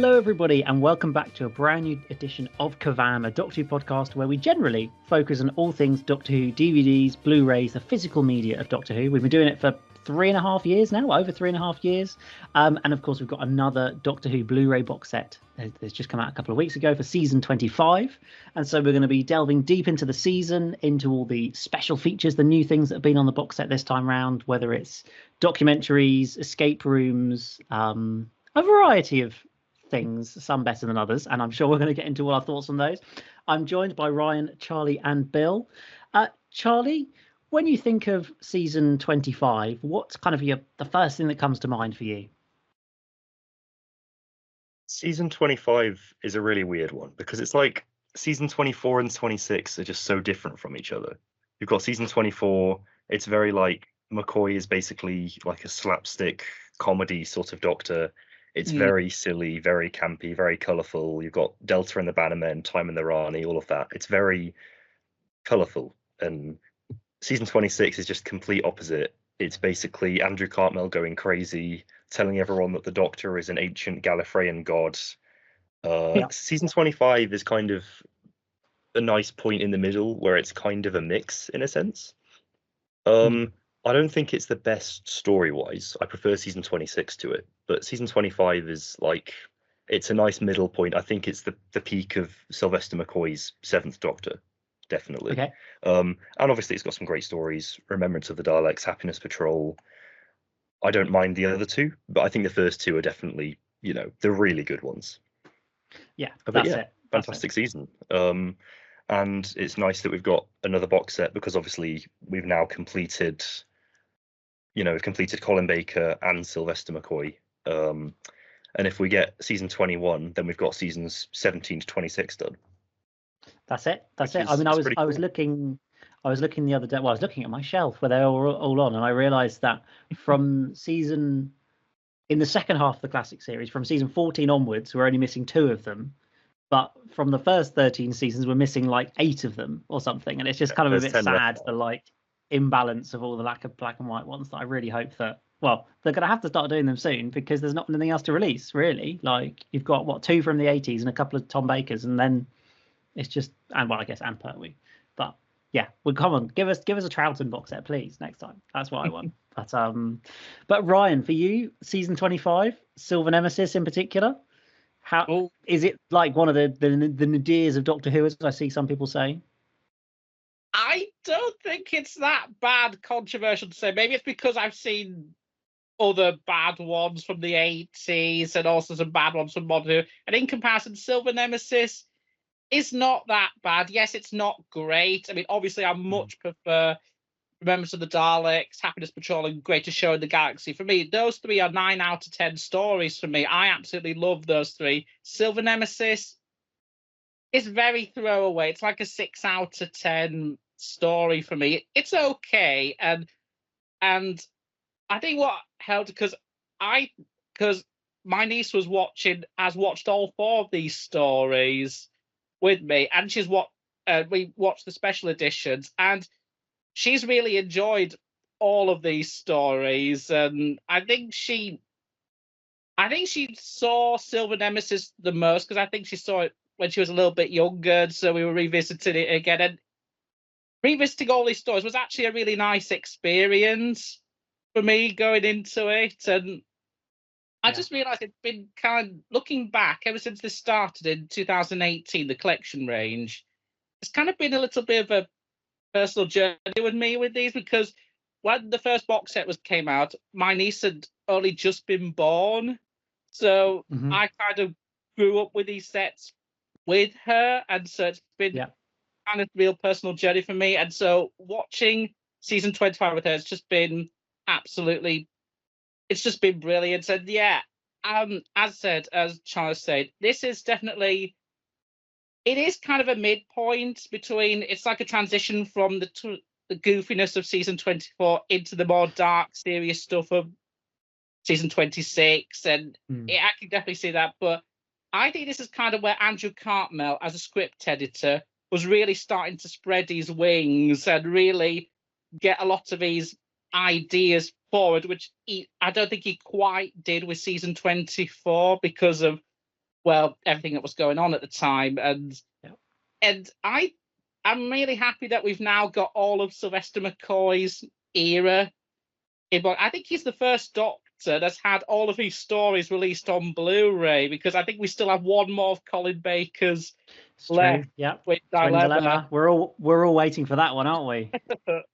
Hello, everybody, and welcome back to a brand new edition of KerVAM, a Doctor Who podcast where we generally focus on all things Doctor Who, DVDs, Blu-rays, the physical media of Doctor Who. We've been doing it for 3.5 years now, over 3.5 years. And of course, we've got another Doctor Who Blu-ray box set that's just come out a couple of weeks ago for season 25. And so we're going to be delving deep into the season, into all the special features, the new things that have been on the box set this time round, whether it's documentaries, escape rooms, a variety of things, some better than others, and I'm sure we're going to get into all our thoughts on those. I'm joined by Ryan, Charlie, and Bill. Charlie, when you think of season 25, what's kind of the first thing that comes to mind for you? Season 25 is a really weird one because it's like season 24 and 26 are just so different from each other. You've got season 24, it's very like McCoy is basically like a slapstick comedy sort of doctor. It's very silly, very campy, very colourful. You've got Delta and the Bannermen, Time and the Rani, all of that. It's very colourful. And season 26 is just complete opposite. It's basically Andrew Cartmel going crazy, telling everyone that the Doctor is an ancient Gallifreyan god. Season 25 is kind of a nice point in the middle where it's kind of a mix in a sense. I don't think it's the best story-wise. I prefer season 26 to it, but season 25 is like, it's a nice middle point. I think it's the peak of Sylvester McCoy's Seventh Doctor, definitely. Okay. And obviously it's got some great stories, Remembrance of the Daleks, Happiness Patrol. I don't mind the other two, but I think the first two are definitely, the really good ones. Yeah, that's it. Fantastic season. And it's nice that we've got another box set because obviously we've now completed, we've completed Colin Baker and Sylvester McCoy. And if we get season 21, then we've got seasons 17 to 26 done. That's it. I mean, I was looking the other day. Well, I was looking at my shelf where they're all on, and I realised that from in the second half of the classic series, from season 14 onwards, we're only missing 2 of them. But from the first 13 seasons, we're missing like 8 of them or something, and it's just kind of a bit sad, the like imbalance of all the lack of black and white ones. That I really hope that, well, they're going to have to start doing them soon because there's not anything else to release, really. Like you've got 2 from the 80s and a couple of Tom Bakers, and then it's just, and well, I guess and Pertwee, but yeah, well, come on, give us a Troughton box set, please, next time. That's what I want. But Ryan, for you, season 25, Silver Nemesis in particular. How is it like one of the nadirs of Doctor Who, as I see some people say? I don't think it's that bad, controversial to say. Maybe it's because I've seen other bad ones from the 80s and also some bad ones from modern Who. And in comparison, Silver Nemesis is not that bad. Yes, it's not great. I mean, obviously, I much prefer Remembrance of the Daleks, Happiness Patrol, and Greatest Show in the Galaxy. For me, those 3 are 9 out of 10 stories for me. I absolutely love those 3. Silver Nemesis is very throwaway. It's like a 6 out of 10 story for me. It's okay, and I think what helped because my niece has watched all 4 of these stories with me, and we watched the special editions, and she's really enjoyed all of these stories, and I think she saw Silver Nemesis the most because I think she saw it when she was a little bit younger, so we were revisiting it again. And revisiting all these stories was actually a really nice experience for me going into it, and I just realised it's been kind of looking back ever since this started in 2018, the collection range. It's kind of been a little bit of a personal journey with me with these because when the first box set came out, my niece had only just been born, so I kind of grew up with these sets with her, and so it's been kind of real personal journey for me. And so watching season 25 with her has just been it's just been brilliant. And as Charles said, this is definitely. It is kind of a midpoint between. It's like a transition from the goofiness of season 24 into the more dark, serious stuff of season 26, and I can definitely see that. But I think this is kind of where Andrew Cartmel, as a script editor, was really starting to spread his wings and really get a lot of his ideas forward, which I don't think he quite did with season 24 because of well, everything that was going on at the time, and I'm really happy that we've now got all of Sylvester McCoy's era. I think he's the first Doctor that's had all of his stories released on Blu-ray, because I think we still have one more of Colin Baker's left. Yeah, with Twin Dilemma. We're all waiting for that one, aren't we?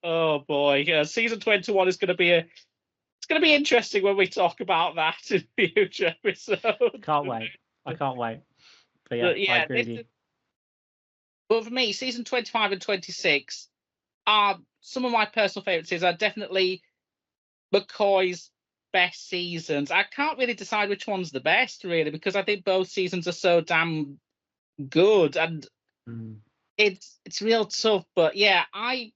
Oh boy, season 21 is going to be it's going to be interesting when we talk about that in future episodes. Can't wait. I can't wait. But yeah, I agree with you. But for me, season 25 and 26 are some of my personal favourites. Are definitely McCoy's best seasons. I can't really decide which one's the best, really, because I think both seasons are so damn good, and it's real tough. But yeah, I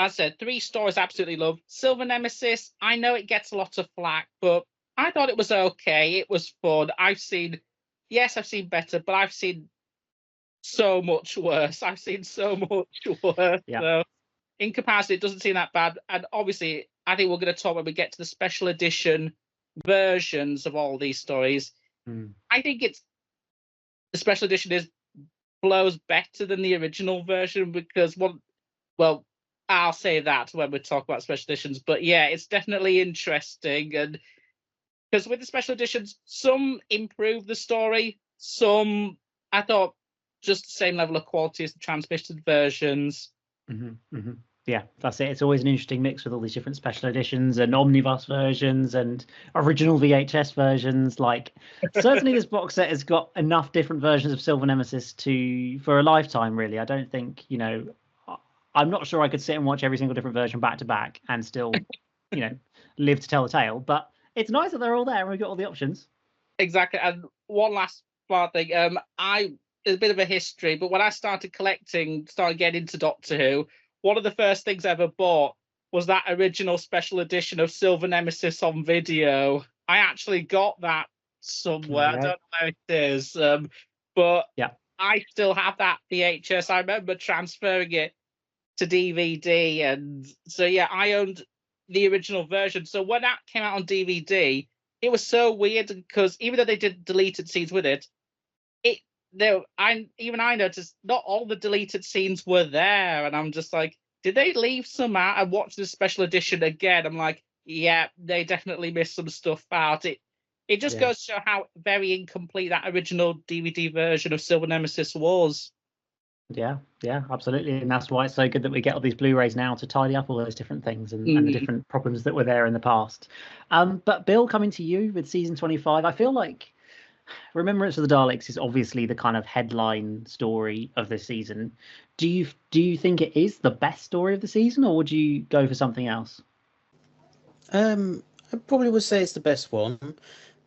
said 3 stories I absolutely love. Silver Nemesis, I know it gets a lot of flack, but I thought it was okay. It was fun. I've seen better, but I've seen so much worse. I've seen so much worse. Yeah. So in comparison, it doesn't seem that bad. And obviously, I think we're going to talk when we get to the special edition versions of all these stories. I think the special edition flows better than the original version, because I'll say that when we talk about special editions. But yeah, it's definitely interesting, and because with the special editions, some improve the story, some I thought just the same level of quality as the transmitted versions. Yeah, that's it. It's always an interesting mix with all these different special editions and omnibus versions and original VHS versions. Like, certainly this box set has got enough different versions of Silver Nemesis for a lifetime, really. I don't think, I'm not sure I could sit and watch every single different version back to back and still, live to tell the tale. But it's nice that they're all there and we've got all the options. Exactly. And one last thing. There's a bit of a history, but when I started getting into Doctor Who, one of the first things I ever bought was that original special edition of Silver Nemesis on video. I actually got that somewhere. Right. I don't know where it is, but yeah, I still have that VHS. I remember transferring it to DVD, and so yeah, I owned the original version. So when that came out on DVD, it was so weird, because even though they did deleted scenes with it, I noticed not all the deleted scenes were there, and I'm just like, did they leave some out? I watched the special edition again. I'm like, yeah, they definitely missed some stuff out. It just goes to show how very incomplete that original DVD version of Silver Nemesis was. Yeah, absolutely, and that's why it's so good that we get all these Blu-rays now to tidy up all those different things and the different problems that were there in the past. But Bill, coming to you with season 25, I feel like Remembrance of the Daleks is obviously the kind of headline story of this season. Do you think it is the best story of the season, or would you go for something else? I probably would say it's the best one,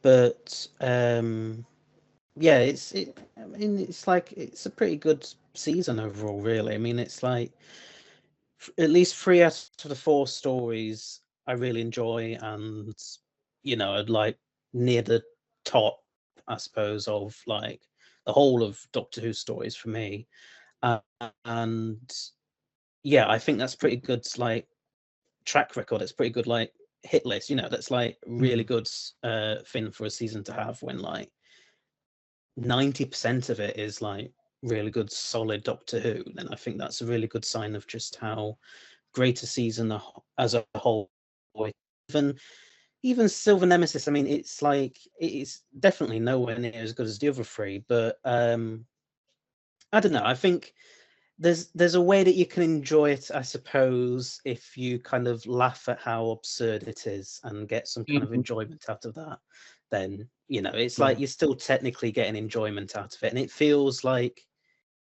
but yeah, it's a pretty good season overall, really. I mean, it's like at least 3 out of the 4 stories I really enjoy, and I'd like near the top, I suppose, of like the whole of Doctor Who stories for me, and yeah, I think that's pretty good, like track record. It's pretty good, like hit list. That's like really good thing for a season to have, when like 90% of it is like really good, solid Doctor Who. Then I think that's a really good sign of just how great a season as a whole. Even Silver Nemesis, I mean, it's definitely nowhere near as good as the other 3, but I don't know. I think there's a way that you can enjoy it, I suppose, if you kind of laugh at how absurd it is and get some kind of enjoyment out of that. Then it's like you're still technically getting enjoyment out of it, and it feels like,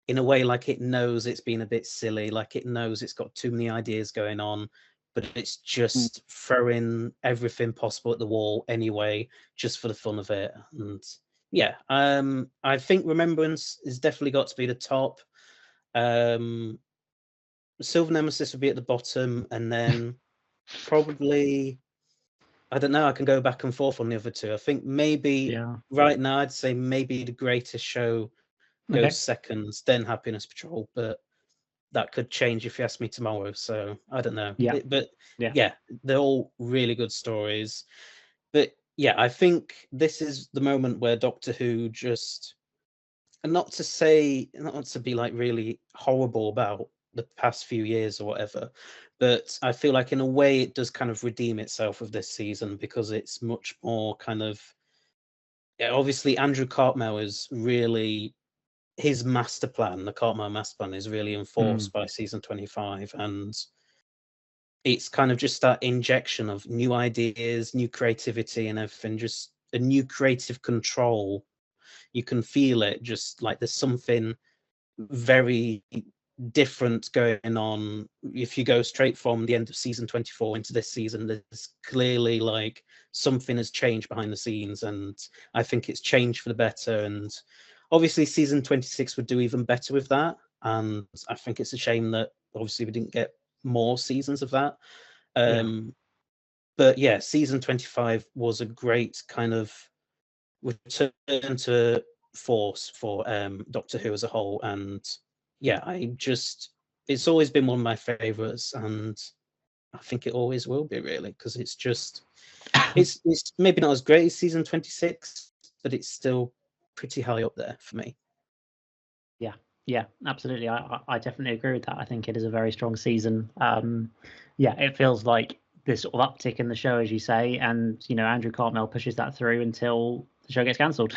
in a way, like it knows it's been a bit silly, like it knows it's got too many ideas going on, but it's just throwing everything possible at the wall anyway, just for the fun of it. And yeah, I think Remembrance has definitely got to be the top. Silver Nemesis would be at the bottom, and then probably, I don't know, I can go back and forth on the other 2. I think maybe right now I'd say maybe The Greatest Show goes second, then Happiness Patrol, but that could change if you ask me tomorrow. So I don't know. But they're all really good stories. But yeah, I think this is the moment where Doctor Who just not to be like really horrible about the past few years or whatever, but I feel like in a way it does kind of redeem itself with this season, because it's much more kind of, obviously Andrew Cartmel is really, his master plan, the Cartmel master plan, is really enforced by season 25, and it's kind of just that injection of new ideas, new creativity and everything, just a new creative control. You can feel it, just like there's something very different going on. If you go straight from the end of season 24 into this season, there's clearly like something has changed behind the scenes, and I think it's changed for the better. And obviously season 26 would do even better with that, and I think it's a shame that obviously we didn't get more seasons of that. But yeah, season 25 was a great kind of return to force for Doctor Who as a whole, and yeah, it's always been one of my favorites, and I think it always will be, really, because it's just it's maybe not as great as season 26, but it's still pretty high up there for me. Yeah, absolutely. I definitely agree with that. I think it is a very strong season. It feels like this sort of uptick in the show, as you say, and Andrew Cartmel pushes that through until the show gets cancelled,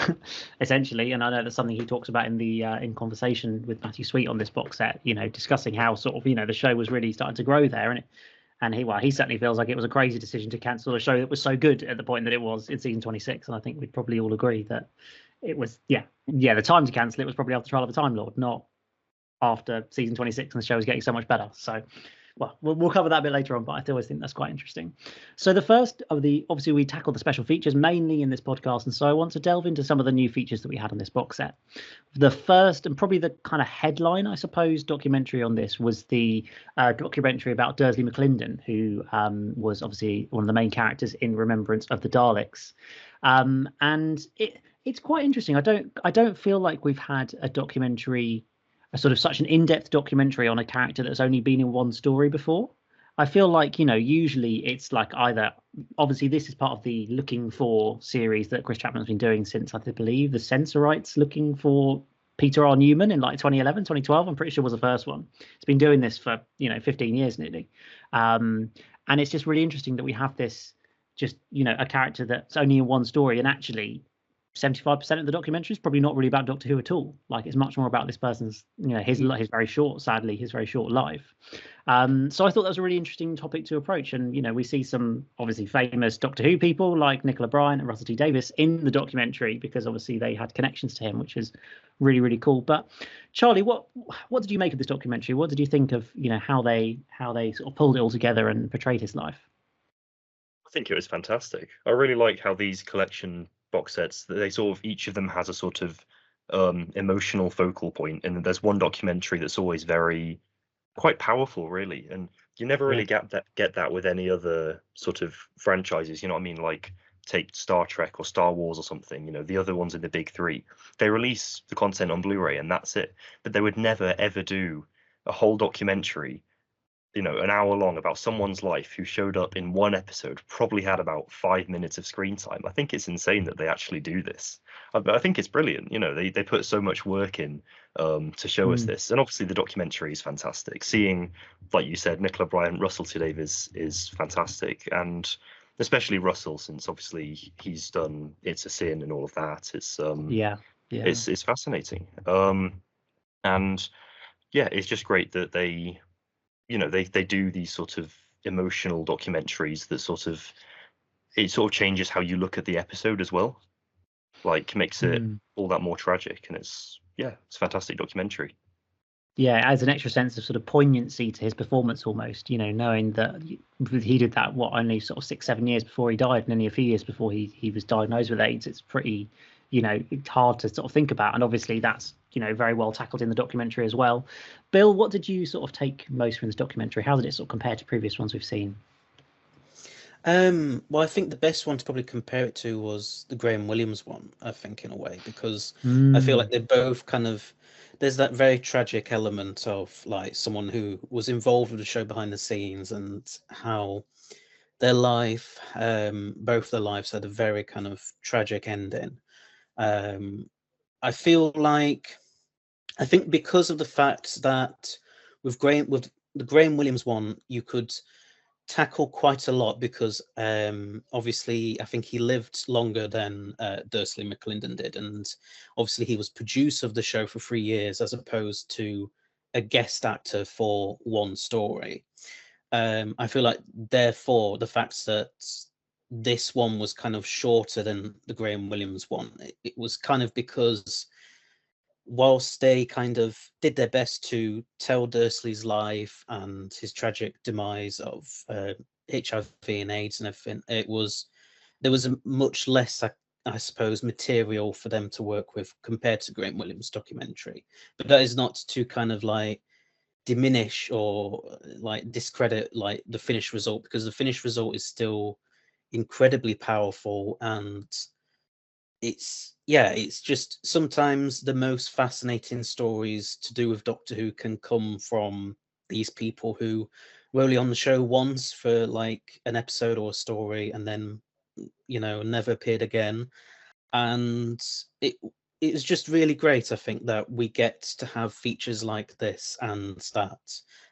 essentially. And I know that's something he talks about in the in conversation with Matthew Sweet on this box set. Discussing how sort of the show was really starting to grow there, and he certainly feels like it was a crazy decision to cancel a show that was so good at the point that it was in season 26. And I think we'd probably all agree that it was the time to cancel it was probably after the Trial of a Time Lord, not after season 26 and the show was getting so much better. So we'll cover that a bit later on, but I always think that's quite interesting. So the first of obviously we tackled the special features mainly in this podcast, and so I want to delve into some of the new features that we had on this box set. The first, and probably the kind of headline, I suppose, documentary on this was the documentary about Dursley McClendon, who was obviously one of the main characters in Remembrance of the Daleks. And it's quite interesting. I don't feel like we've had a documentary, a sort of such an in-depth documentary on a character that's only been in one story before. I feel like, usually it's like either, obviously this is part of the Looking For series that Chris Chapman's been doing since, I believe, the Censorites Looking For Peter R. Newman in like 2011, 2012, I'm pretty sure was the first one. It's been doing this for, 15 years nearly. And it's just really interesting that we have this just, a character that's only in one story, and actually 75% of the documentary is probably not really about Doctor Who at all. Like, it's much more about this person's, his very short life. So I thought that was a really interesting topic to approach. And, we see some obviously famous Doctor Who people like Nicola Bryant and Russell T Davies in the documentary, because obviously they had connections to him, which is really, really cool. But Charlie, what did you make of this documentary? What did you think of, how they sort of pulled it all together and portrayed his life? I think it was fantastic. I really like how these collection box sets, they sort of, each of them has a sort of emotional focal point, and there's one documentary that's always quite powerful, really, and you never really get that with any other sort of franchises, you know what I mean? Like, take Star Trek or Star Wars or something, the other ones in the big three, they release the content on Blu-ray and that's it, but they would never ever do a whole documentary, an hour long, about someone's life who showed up in one episode, probably had about 5 minutes of screen time. I think it's insane that they actually do this. I think it's brilliant. They put so much work in to show us this. And obviously the documentary is fantastic. Seeing, like you said, Nicola Bryant, Russell T Davies is fantastic. And especially Russell, since obviously he's done It's a Sin and all of that. It's it's fascinating. And yeah, it's just great that they do these sort of emotional documentaries that sort of changes how you look at the episode as well, like makes it all that more tragic. And it's a fantastic documentary. Yeah, adds an extra sense of sort of poignancy to his performance almost, knowing that he did that only sort of 6-7 years before he died, and only a few years before he was diagnosed with AIDS. It's pretty it's hard to sort of think about, and obviously that's very well tackled in the documentary as well. Bill, what did you sort of take most from this documentary? How did it sort of compare to previous ones we've seen? Well, I think the best one to probably compare it to was the Graham Williams one, I think, in a way, because I feel like they're both kind of, there's that very tragic element of like someone who was involved with the show behind the scenes, and how their life, both their lives had a very kind of tragic ending. I feel like, I think because of the fact that with the Graham Williams one, you could tackle quite a lot because obviously I think he lived longer than Dursley McClendon did, and obviously he was producer of the show for 3 years as opposed to a guest actor for one story. I feel like therefore the fact that this one was kind of shorter than the Graham Williams one, it was kind of because whilst they kind of did their best to tell Dursley's life and his tragic demise of HIV and AIDS and everything, there was a much less, I suppose, material for them to work with compared to Graham Williams' documentary. But that is not to kind of like diminish or like discredit like the finished result, because the finished result is still incredibly powerful, and it's just sometimes the most fascinating stories to do with Doctor Who can come from these people who were only on the show once for like an episode or a story and then never appeared again. And it was just really great, I think, that we get to have features like this, and that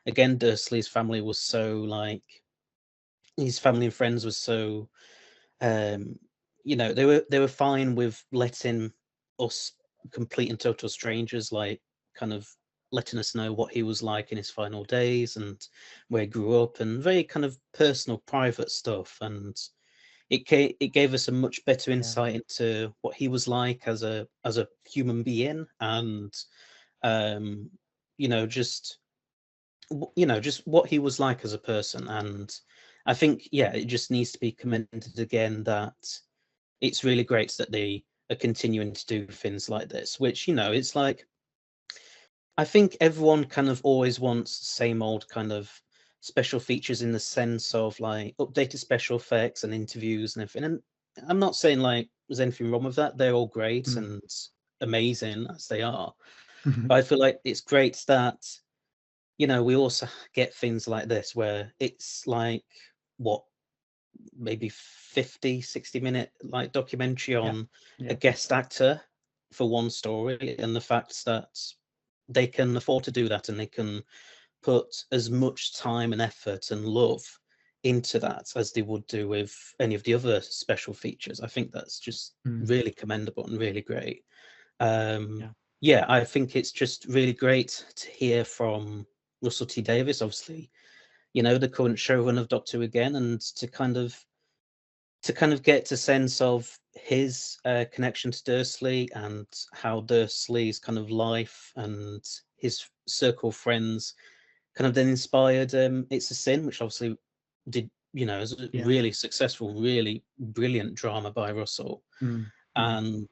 again Dursley's family was so like, his family and friends was so they were fine with letting us complete and total strangers like kind of letting us know what he was like in his final days and where he grew up, and very kind of personal private stuff, and it gave us a much better insight into what he was like as a human being, and just what he was like as a person. And I think it just needs to be commended again that it's really great that they are continuing to do things like this, which it's like, I think everyone kind of always wants the same old kind of special features in the sense of like updated special effects and interviews and everything. And I'm not saying like there's anything wrong with that. They're all great and amazing as they are. But I feel like it's great that, we also get things like this where it's like, what, maybe 50-60 minute like documentary on a guest actor for one story, and the fact that they can afford to do that and they can put as much time and effort and love into that as they would do with any of the other special features. I think that's just really commendable and really great. I think it's just really great to hear from Russell T Davies, obviously, the current showrunner of Doctor Who again, and to kind of get a sense of his connection to Dursley and how Dursley's kind of life and his circle of friends kind of then inspired It's a Sin, which obviously did, is a really successful, really brilliant drama by Russell. And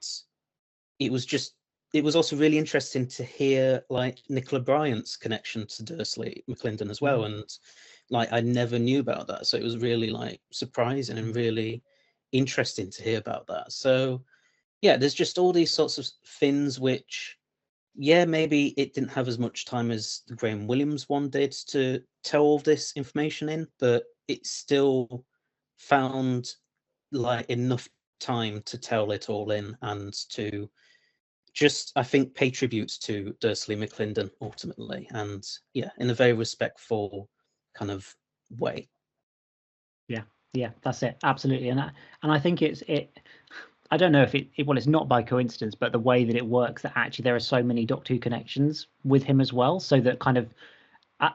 it was also really interesting to hear like Nicola Bryant's connection to Dursley McClendon as well. And like, I never knew about that. So it was really like surprising and really interesting to hear about that. So there's just all these sorts of things which, maybe it didn't have as much time as the Graham Williams one did to tell all this information in, but it still found like enough time to tell it all in and to just, I think, pay tributes to Dursley McClendon ultimately, and in a very respectful kind of way. Yeah, that's it, absolutely. And I think I don't know if it's not by coincidence, but the way that it works, that actually there are so many Doctor Who connections with him as well, so that kind of,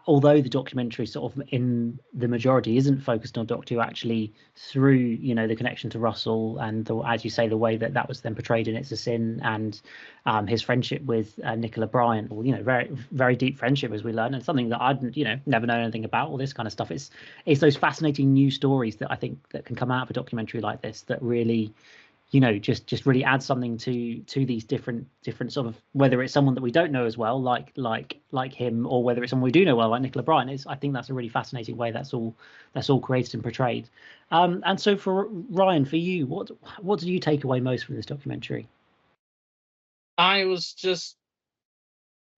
although the documentary sort of in the majority isn't focused on Doctor Who, actually through the connection to Russell and as you say, the way that was then portrayed in It's a Sin, and his friendship with Nicola Bryant, or very very deep friendship, as we learn, and something that I'd never known anything about, all this kind of stuff. It's those fascinating new stories that I think that can come out of a documentary like this that really just really add something to these different sort of, whether it's someone that we don't know as well, like him, or whether it's someone we do know well, like Nicola Bryant. I think that's a really fascinating way that's all created and portrayed. And so for Ryan, for you, what did you take away most from this documentary? I was just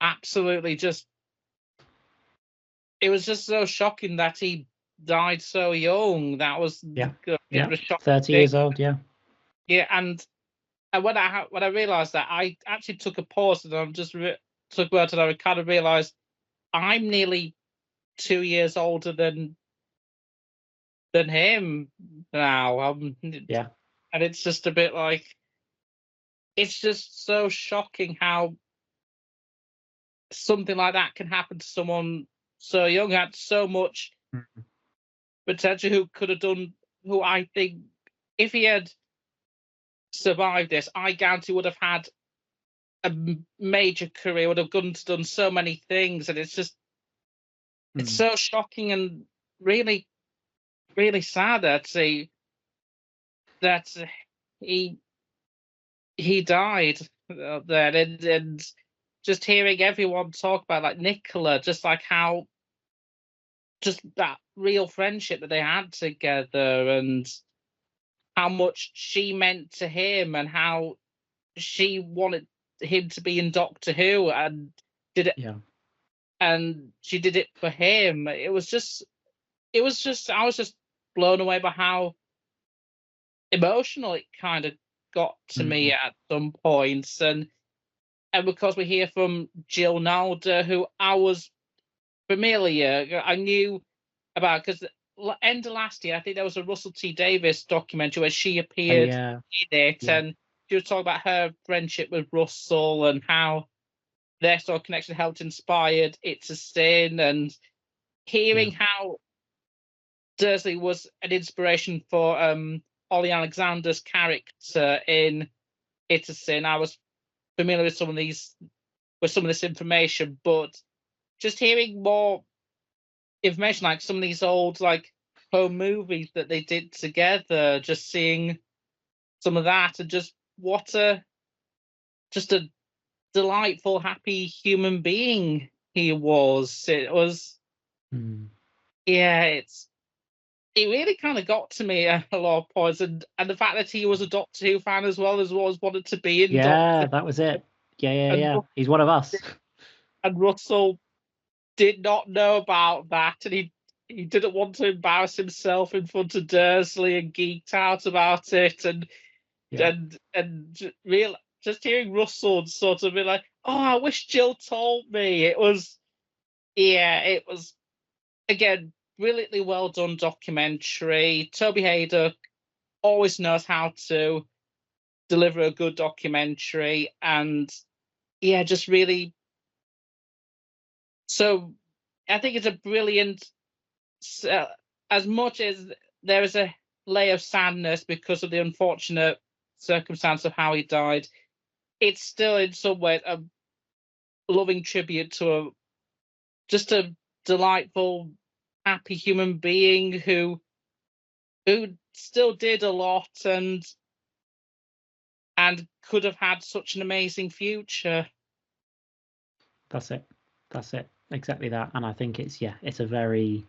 absolutely it was just so shocking that he died so young. That was a bit of a shock. 30 years old. Yeah, and And when I realised that, I actually took a pause and I'm just took a word and I kind of realised I'm nearly 2 years older than him now. Yeah. And it's just a bit like, it's just so shocking how something like that can happen to someone so young, had so much potential, who could have done, who I think if he had survived this, I guarantee would have had a major career, would have done so many things. And it's just, it's so shocking and really, really sad that he died there. And just hearing everyone talk about, like Nicola, just like how, just that real friendship that they had together, and how much she meant to him, and how she wanted him to be in Doctor Who, and did it. Yeah. And she did it for him. It was just, I was just blown away by how emotional it kind of got to me at some points. And because we hear from Jill Nalder, who I was familiar, I knew about, because end of last year, I think there was a Russell T Davies documentary where she appeared in it, and she was talking about her friendship with Russell and how their sort of connection helped inspired It's a Sin, and hearing how Dursley was an inspiration for Ollie Alexander's character in It's a Sin. I was familiar with some of this information, but just hearing more information, like some of these old like home movies that they did together, just seeing some of that, and just what a delightful, happy human being he was. It was, it really kind of got to me at a lot of points, and the fact that he was a Doctor Who fan as well, wanted to be in. Yeah, that was it. Yeah. He's one of us. And Russell did not know about that, and he didn't want to embarrass himself in front of Dursley, and geeked out about it, and just hearing Russell sort of be like, "Oh, I wish Jill told me." It was again brilliantly well done documentary. Toby Haydock always knows how to deliver a good documentary, and just really. So I think it's a brilliant. As much as there is a layer of sadness because of the unfortunate circumstance of how he died, it's still in some way a loving tribute to just a delightful, happy human being who still did a lot and could have had such an amazing future. That's it. Exactly that. And I think it's a very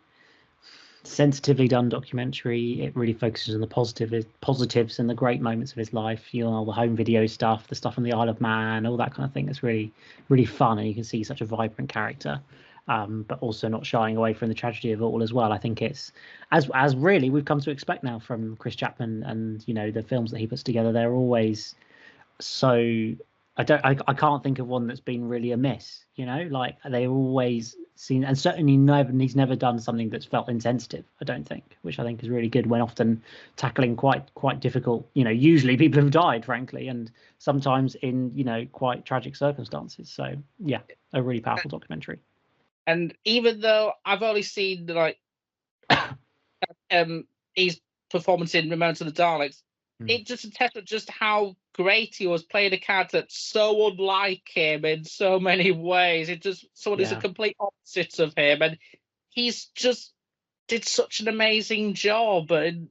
sensitively done documentary. It really focuses on the positives and the great moments of his life, all the home video stuff, the stuff on the Isle of Man, all that kind of thing. It's really, really fun, and you can see such a vibrant character, but also not shying away from the tragedy of it all as well. I think it's as really we've come to expect now from Chris Chapman, and the films that he puts together, they're always so. I can't think of one that's been really amiss. Like they always seen, and certainly he's never done something that's felt insensitive. I don't think, which I think is really good when often tackling quite difficult. Usually people have died, frankly, and sometimes in quite tragic circumstances. So yeah, a really powerful documentary. And even though I've only seen like his performance in Remembrance of the Daleks, it just attests just how great he was playing a character that's so unlike him in so many ways. It just someone who's a complete opposite of him, and he's just did such an amazing job, and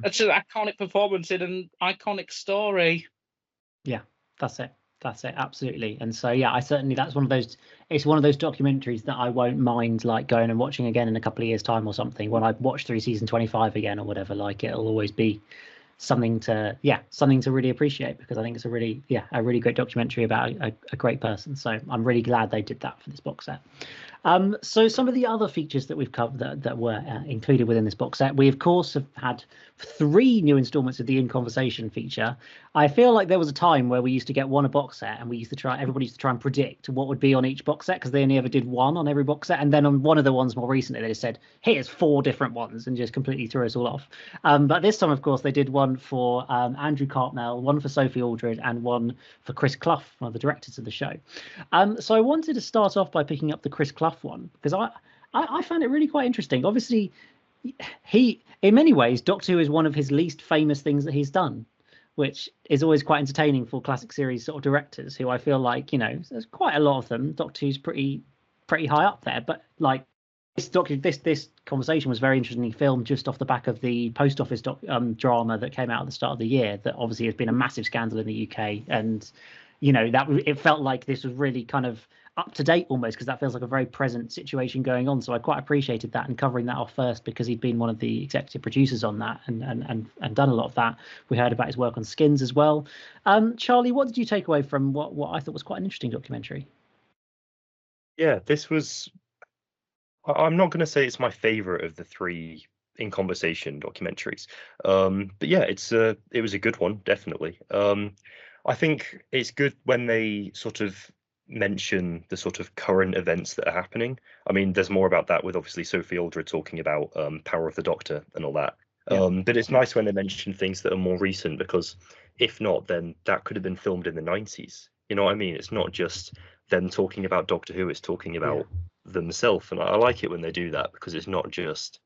such an iconic performance in an iconic story. Yeah, that's it, absolutely. And so that's one of those. It's one of those documentaries that I won't mind like going and watching again in a couple of years' time or something, when I watch through season 25 again or whatever. Like it'll always be something to really appreciate, because I think it's a really great documentary about a great person. So I'm really glad they did that for this box set. So some of the other features that we've covered that were included within this box set, we of course have had 3 new installments of the In Conversation feature. I feel like there was a time where we used to get one a box set, and everybody used to try and predict what would be on each box set, because they only ever did one on every box set. And then on one of the ones more recently, they just said, here's 4 different ones, and just completely threw us all off. But this time, of course, they did one for Andrew Cartmel, one for Sophie Aldred, and one for Chris Clough, one of the directors of the show. So I wanted to start off by picking up the Chris Clough one, because I found it really quite interesting. Obviously, he, in many ways, Doctor Who is one of his least famous things that he's done, which is always quite entertaining for classic series sort of directors, who I feel like, there's quite a lot of them. Doctor Who's pretty high up there, but like this conversation was very interestingly filmed just off the back of the Post Office drama that came out at the start of the year, that obviously has been a massive scandal in the UK, and that it felt like this was really kind of up to date almost, because that feels like a very present situation going on. So I quite appreciated that and covering that off first, because he'd been one of the executive producers on that and done a lot of that. We heard about his work on Skins as well. Charlie, what did you take away from what I thought was quite an interesting documentary? Yeah, this was, I'm not going to say it's my favorite of the 3 In Conversation documentaries, but yeah, it was a good one, definitely. I think it's good when they sort of mention the sort of current events that are happening. I mean, there's more about that with obviously Sophie Aldred talking about Power of the Doctor and all that. But it's nice when they mention things that are more recent, because if not, then that could have been filmed in the 90s. You know what I mean? It's not just them talking about Doctor Who, it's talking about themselves. And I like it when they do that, because it's not just,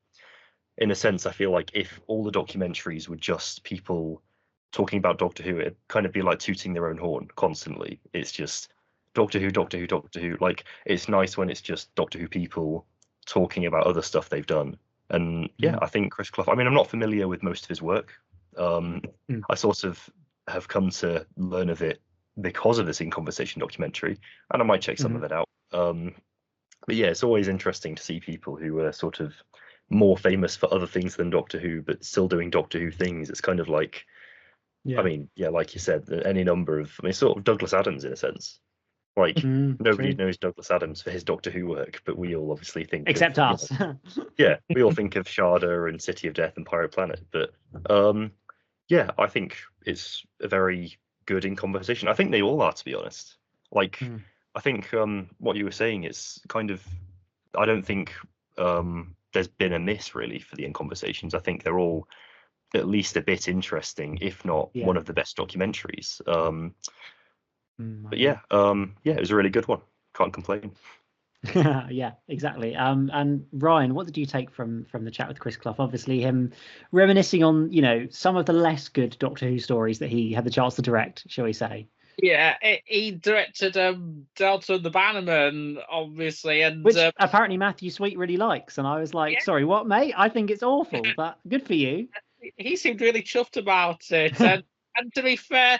in a sense, I feel like if all the documentaries were just people talking about Doctor Who, it'd kind of be like tooting their own horn constantly. It's just Doctor Who, Doctor Who, Doctor Who. Like, it's nice when it's just Doctor Who people talking about other stuff they've done. And yeah, I think Chris Clough, I mean, I'm not familiar with most of his work. I sort of have come to learn of it because of this In Conversation documentary, and I might check some of it out. But yeah, it's always interesting to see people who are sort of more famous for other things than Doctor Who, but still doing Doctor Who things. It's kind of like, I mean, yeah, like you said, any number of, I mean, sort of Douglas Adams in a sense. Like, nobody knows Douglas Adams for his Doctor Who work, but we all obviously think except us. Yeah, we all think of Sharda and City of Death and Pirate Planet. But yeah, I think it's a very good In Conversation. I think they all are, to be honest. Like, I think what you were saying is kind of, I don't think there's been a miss really for the In Conversations. I think they're all at least a bit interesting, if not one of the best documentaries. But yeah, it was a really good one. Can't complain. Yeah, exactly. And Ryan, what did you take from the chat with Chris Clough? Obviously, him reminiscing on some of the less good Doctor Who stories that he had the chance to direct, shall we say? Yeah, he directed Delta and the Bannerman, obviously, and which apparently Matthew Sweet really likes. And I was like, sorry, what, mate? I think it's awful, but good for you. He seemed really chuffed about it, and to be fair,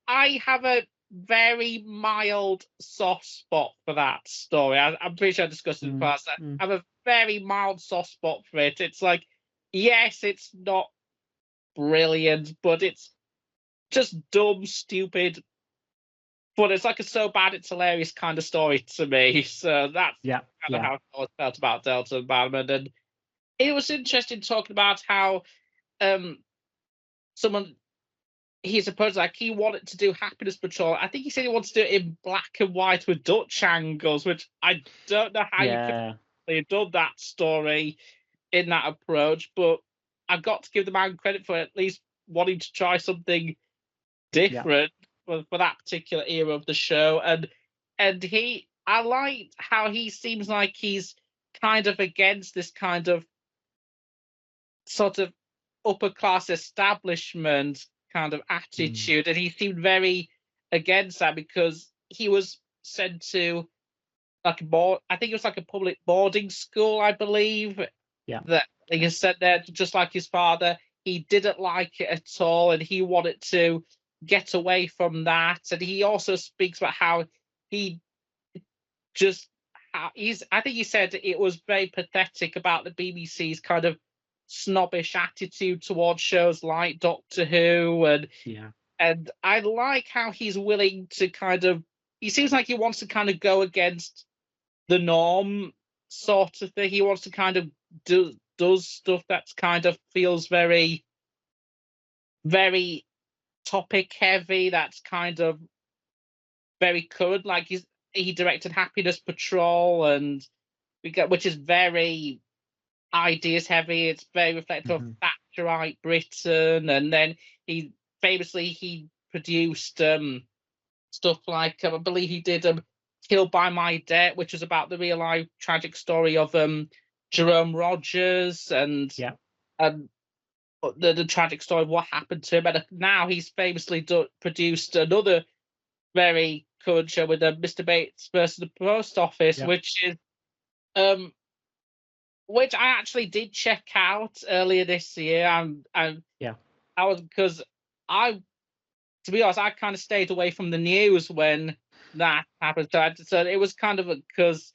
I have a very mild soft spot for that story. I'm pretty sure I discussed it in the past. I have a very mild soft spot for it. It's like, yes, it's not brilliant, but it's just dumb, stupid. But it's like a so bad it's hilarious kind of story to me. So that's kind of how I felt about Delta and Bannerman. And it was interesting talking about how he supposed like he wanted to do Happiness Patrol. I think he said he wanted to do it in black and white with Dutch angles, which I don't know how you could have done that story in that approach. But I've got to give the man credit for at least wanting to try something different for that particular era of the show. And I liked how he seems like he's kind of against this kind of sort of upper class establishment kind of attitude, and he seemed very against that because he was sent to I think it was like a public boarding school, I believe. That he was sent there just like his father. He didn't like it at all, and he wanted to get away from that. And he also speaks about how I think he said it was very pathetic about the BBC's kind of snobbish attitude towards shows like Doctor Who, and I like how he's willing to he seems like he wants to kind of go against the norm sort of thing. He wants to kind of does stuff that's kind of feels very, very topic heavy. That's kind of very current. Like he directed Happiness Patrol, and which is very ideas heavy. It's very reflective of Thatcherite Britain, and then he produced stuff like I believe he did Killed by My Debt, which was about the real life tragic story of Jerome Rogers and the tragic story of what happened to him. And now he's famously produced another very current show with Mr. Bates versus the Post Office, which is which I actually did check out earlier this year. I was because to be honest, I kind of stayed away from the news when that happened. So it was kind of because,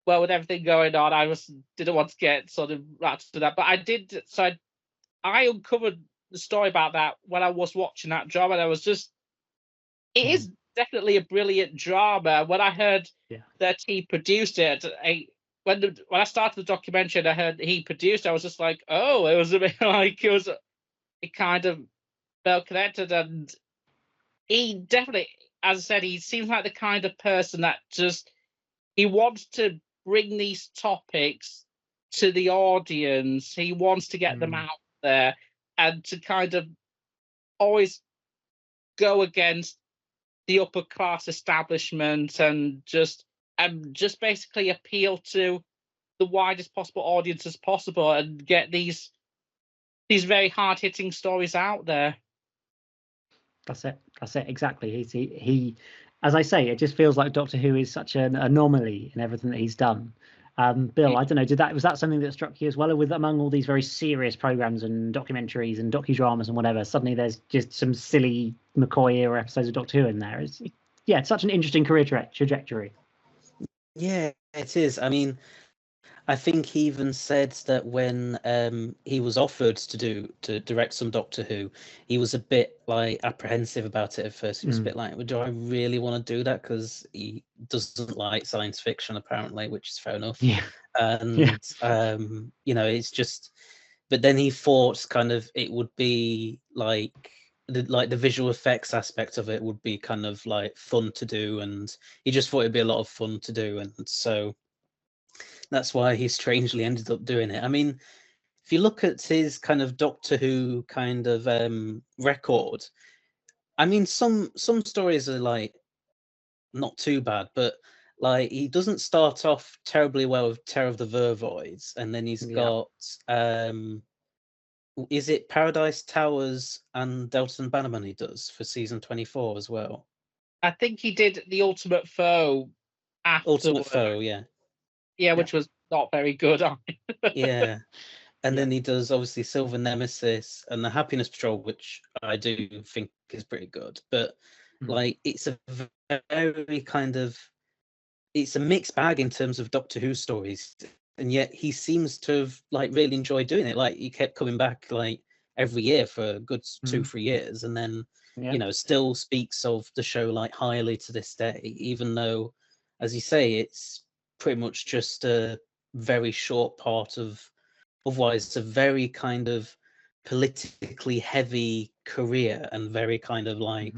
well, with everything going on, I didn't want to get sort of wrapped to that. But I did. So I uncovered the story about that when I was watching that drama, and I was just, it is definitely a brilliant drama. When I heard that he produced it, when I started the documentary and I heard he produced, I was just like, oh, it was a bit like it kind of felt connected. And he definitely, as I said, he seems like the kind of person that just, he wants to bring these topics to the audience. He wants to get them out there and to kind of always go against the upper class establishment and just basically appeal to the widest possible audience as possible and get these very hard hitting stories out there. That's it exactly. He as I say, it just feels like Doctor Who is such an anomaly in everything that he's done. Bill, I don't know, was that something that struck you as well, with among all these very serious programs and documentaries and docudramas and whatever, suddenly there's just some silly McCoy era episodes of Doctor Who in there? It's such an interesting career trajectory. Yeah, it is. I mean, I think he even said that when he was offered to direct some Doctor Who, he was a bit like apprehensive about it at first. He was a bit like, well, do I really want to do that? Because he doesn't like science fiction, apparently, which is fair enough. Yeah. And it's just. But then he thought kind of it would be like the visual effects aspect of it would be kind of like fun to do, and he just thought it'd be a lot of fun to do, and so. That's why he strangely ended up doing it. I mean, if you look at his kind of Doctor Who kind of record, I mean, some stories are like not too bad, but like he doesn't start off terribly well with Terror of the Vervoids, and then he's got is it Paradise Towers and Delta and Bannerman he does for season 24 as well? I think he did The Ultimate Foe after. Ultimate Foe, yeah, which was not very good. Yeah. And then he does obviously Silver Nemesis and the Happiness Patrol, which I do think is pretty good. But like it's a very kind of, it's a mixed bag in terms of Doctor Who stories. And yet he seems to have like really enjoyed doing it. Like he kept coming back like every year for a good 2-3 years, and then still speaks of the show like highly to this day, even though, as you say, it's pretty much just a very short part of, otherwise it's a very kind of politically heavy career, and very kind of like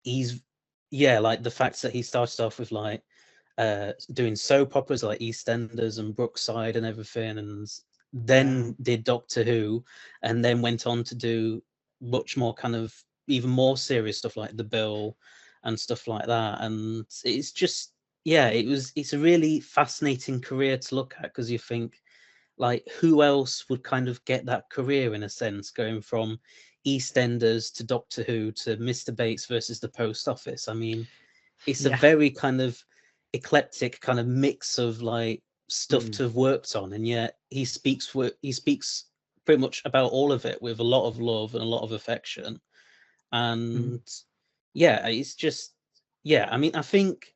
he's like the fact that he started off with like doing soap operas like EastEnders and Brookside and everything, and then did Doctor Who, and then went on to do much more kind of even more serious stuff like The Bill and stuff like that. And it's just it's a really fascinating career to look at, because you think like who else would kind of get that career in a sense, going from EastEnders to Doctor Who to Mr. Bates versus the Post Office. I mean, it's a very kind of eclectic kind of mix of like stuff to have worked on, and yet he speaks pretty much about all of it with a lot of love and a lot of affection. And it's just I mean, I think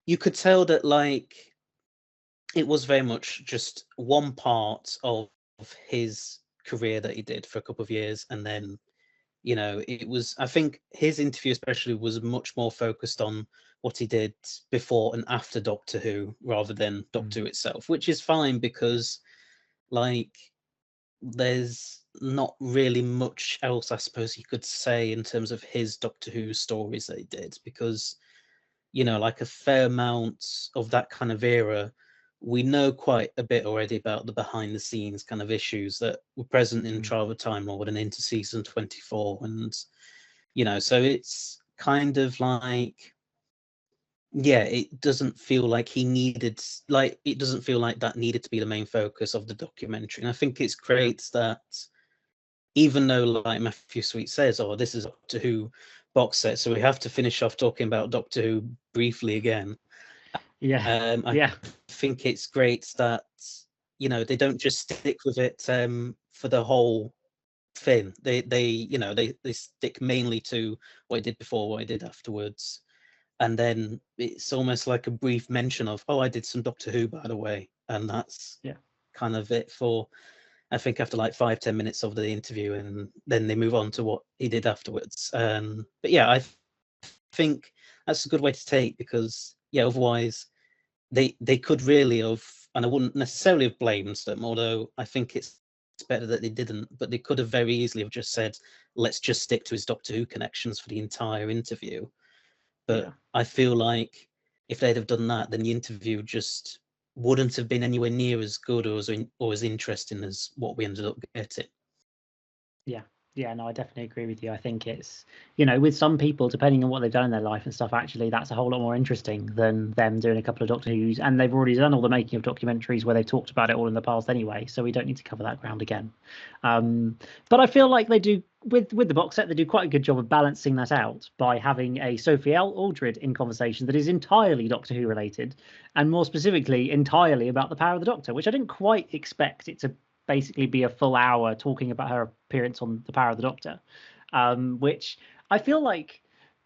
you could tell that like it was very much just one part of his career that he did for a couple of years, and then it was, I think his interview especially was much more focused on what he did before and after Doctor Who rather than Doctor Who itself, which is fine because like there's not really much else I suppose you could say in terms of his Doctor Who stories that he did, because like a fair amount of that kind of era, we know quite a bit already about the behind the scenes kind of issues that were present in Trial of a Time Lord and into season 24. And, so it's kind of like, it doesn't feel like it doesn't feel like that needed to be the main focus of the documentary. And I think it's great that even though, like Matthew Sweet says, this is Doctor Who box set, so we have to finish off talking about Doctor Who briefly again. I think it's great that they don't just stick with it for the whole thing. They stick mainly to what I did before, what I did afterwards, and then it's almost like a brief mention of, I did some Doctor Who, by the way, and that's kind of it for, I think, after like 5-10 minutes of the interview, and then they move on to what he did afterwards. But yeah, I think that's a good way to take, because otherwise they could really have, and I wouldn't necessarily have blamed them, although I think it's better that they didn't, but they could have very easily have just said, let's just stick to his Doctor Who connections for the entire interview. But I feel like if they'd have done that, then the interview just wouldn't have been anywhere near as good or as interesting as what we ended up getting. Yeah, no, I definitely agree with you. I think it's, with some people, depending on what they've done in their life and stuff, actually, that's a whole lot more interesting than them doing a couple of Doctor Who's. And they've already done all the making of documentaries where they've talked about it all in the past anyway, so we don't need to cover that ground again. But I feel like they do, with the box set, they do quite a good job of balancing that out by having a Sophie Aldred in conversation that is entirely Doctor Who related, and more specifically, entirely about the power of the Doctor, which I didn't quite expect it to basically be a full hour talking about her appearance on The Power of the Doctor, which I feel like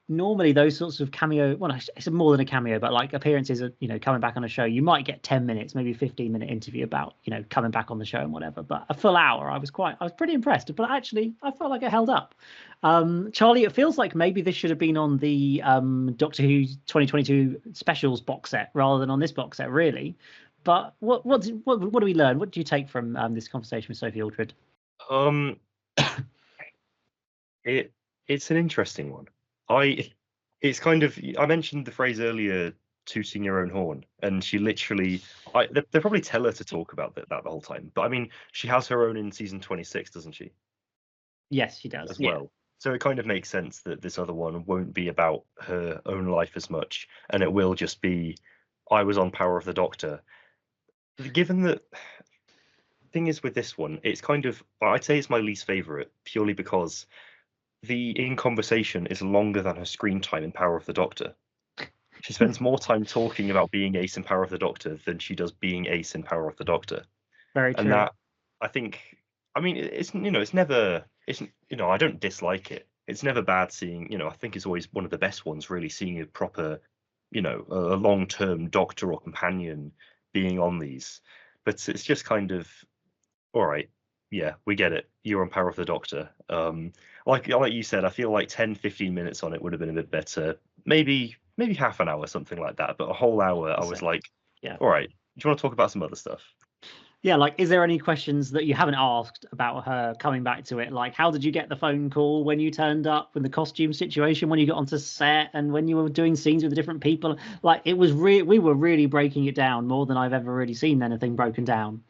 normally those sorts of cameo, well, it's more than a cameo, but like appearances of, coming back on a show, you might get 10 minutes, maybe 15-minute interview about, coming back on the show and whatever. But a full hour, I was pretty impressed. But actually, I felt like it held up. Charlie, it feels like maybe this should have been on the Doctor Who 2022 specials box set rather than on this box set, really. But what do we learn? What do you take from this conversation with Sophie Aldred? It's an interesting one. It's kind of, I mentioned the phrase earlier, tooting your own horn, and she literally, they probably tell her to talk about that the whole time. But I mean, she has her own in season 26, doesn't she? Yes, she does. As well. So it kind of makes sense that this other one won't be about her own life as much, and it will just be, I was on Power of the Doctor. Given that, thing is with this one, it's kind of, I'd say it's my least favorite purely because the in conversation is longer than her screen time in Power of the Doctor. She spends more time talking about being Ace in Power of the Doctor than she does being Ace in Power of the Doctor. Very true. And that, I think, I mean, it's never, I don't dislike it. It's never bad seeing, I think it's always one of the best ones, really, seeing a proper, a long-term doctor or companion being on these. But it's just kind of, all right, yeah, we get it. You're on Power of the Doctor. Like you said, I feel like 10-15 minutes on it would have been a bit better. Maybe half an hour, something like that. But a whole hour, I was like, all right, do you want to talk about some other stuff? Yeah, like, is there any questions that you haven't asked about her coming back to it? Like, how did you get the phone call when you turned up, in the costume situation, when you got onto set, and when you were doing scenes with the different people? Like, it was we were really breaking it down more than I've ever really seen anything broken down.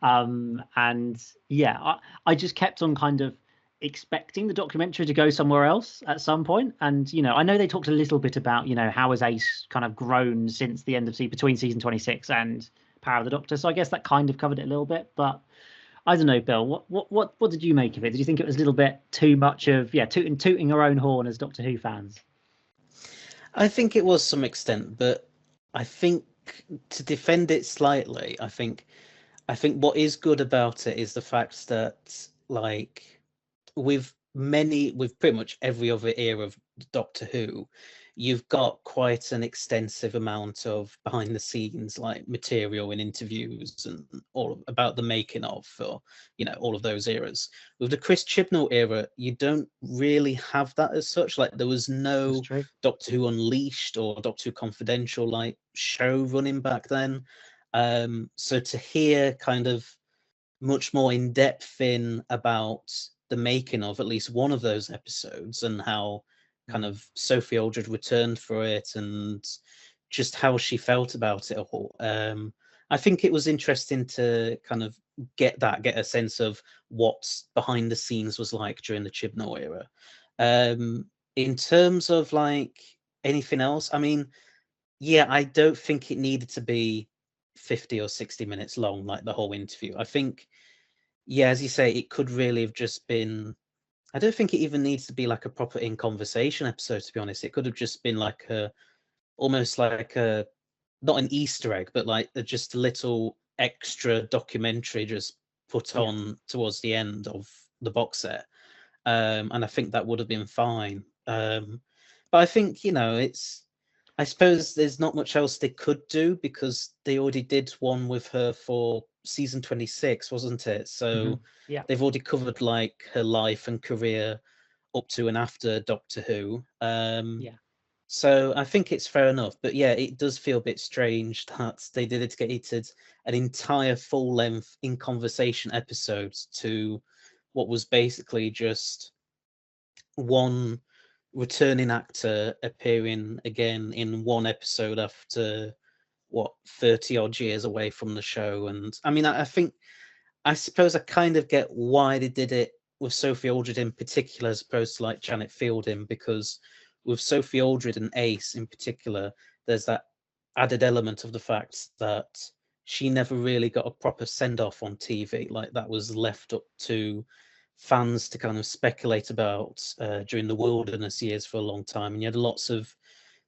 And yeah, I just kept on kind of expecting the documentary to go somewhere else at some point. And, I know they talked a little bit about, how has Ace kind of grown since the end of between season 26 and Power of the Doctor. So I guess that kind of covered it a little bit. But I don't know, Bill, what did you make of it? Did you think it was a little bit too much of, tooting our own horn as Doctor Who fans? I think it was some extent, but I think to defend it slightly, I think what is good about it is the fact that, like, with pretty much every other era of Doctor Who, you've got quite an extensive amount of behind the scenes like material and interviews and all about the making of, for all of those eras. With the Chris Chibnall era, you don't really have that as such. Like, there was no Doctor Who Unleashed or Doctor Who Confidential like show running back then. So to hear kind of much more in depth in about the making of at least one of those episodes and how kind of Sophie Aldred returned for it and just how she felt about it all. I think it was interesting to kind of get a sense of what behind the scenes was like during the Chibnall era. In terms of like anything else, I mean, yeah, I don't think it needed to be 50 or 60 minutes long, like the whole interview. I think, yeah, as you say, it could really have just been, I don't think it even needs to be like a proper in conversation episode, to be honest. It could have just been like almost like a, not an Easter egg, but like just a little extra documentary just put on towards the end of the box set. And I think that would have been fine. But I think, I suppose there's not much else they could do because they already did one with her for season 26, wasn't it? So they've already covered like her life and career up to and after Doctor Who. So I think it's fair enough. But yeah, it does feel a bit strange that they dedicated an entire full length in conversation episode to what was basically just one returning actor appearing again in one episode after 30 odd years away from the show. And I mean, I suppose I kind of get why they did it with Sophie Aldred in particular as opposed to like Janet Fielding, because with Sophie Aldred and Ace in particular, there's that added element of the fact that she never really got a proper send-off on TV. Like, that was left up to fans to kind of speculate about during the Wilderness years for a long time, and you had lots of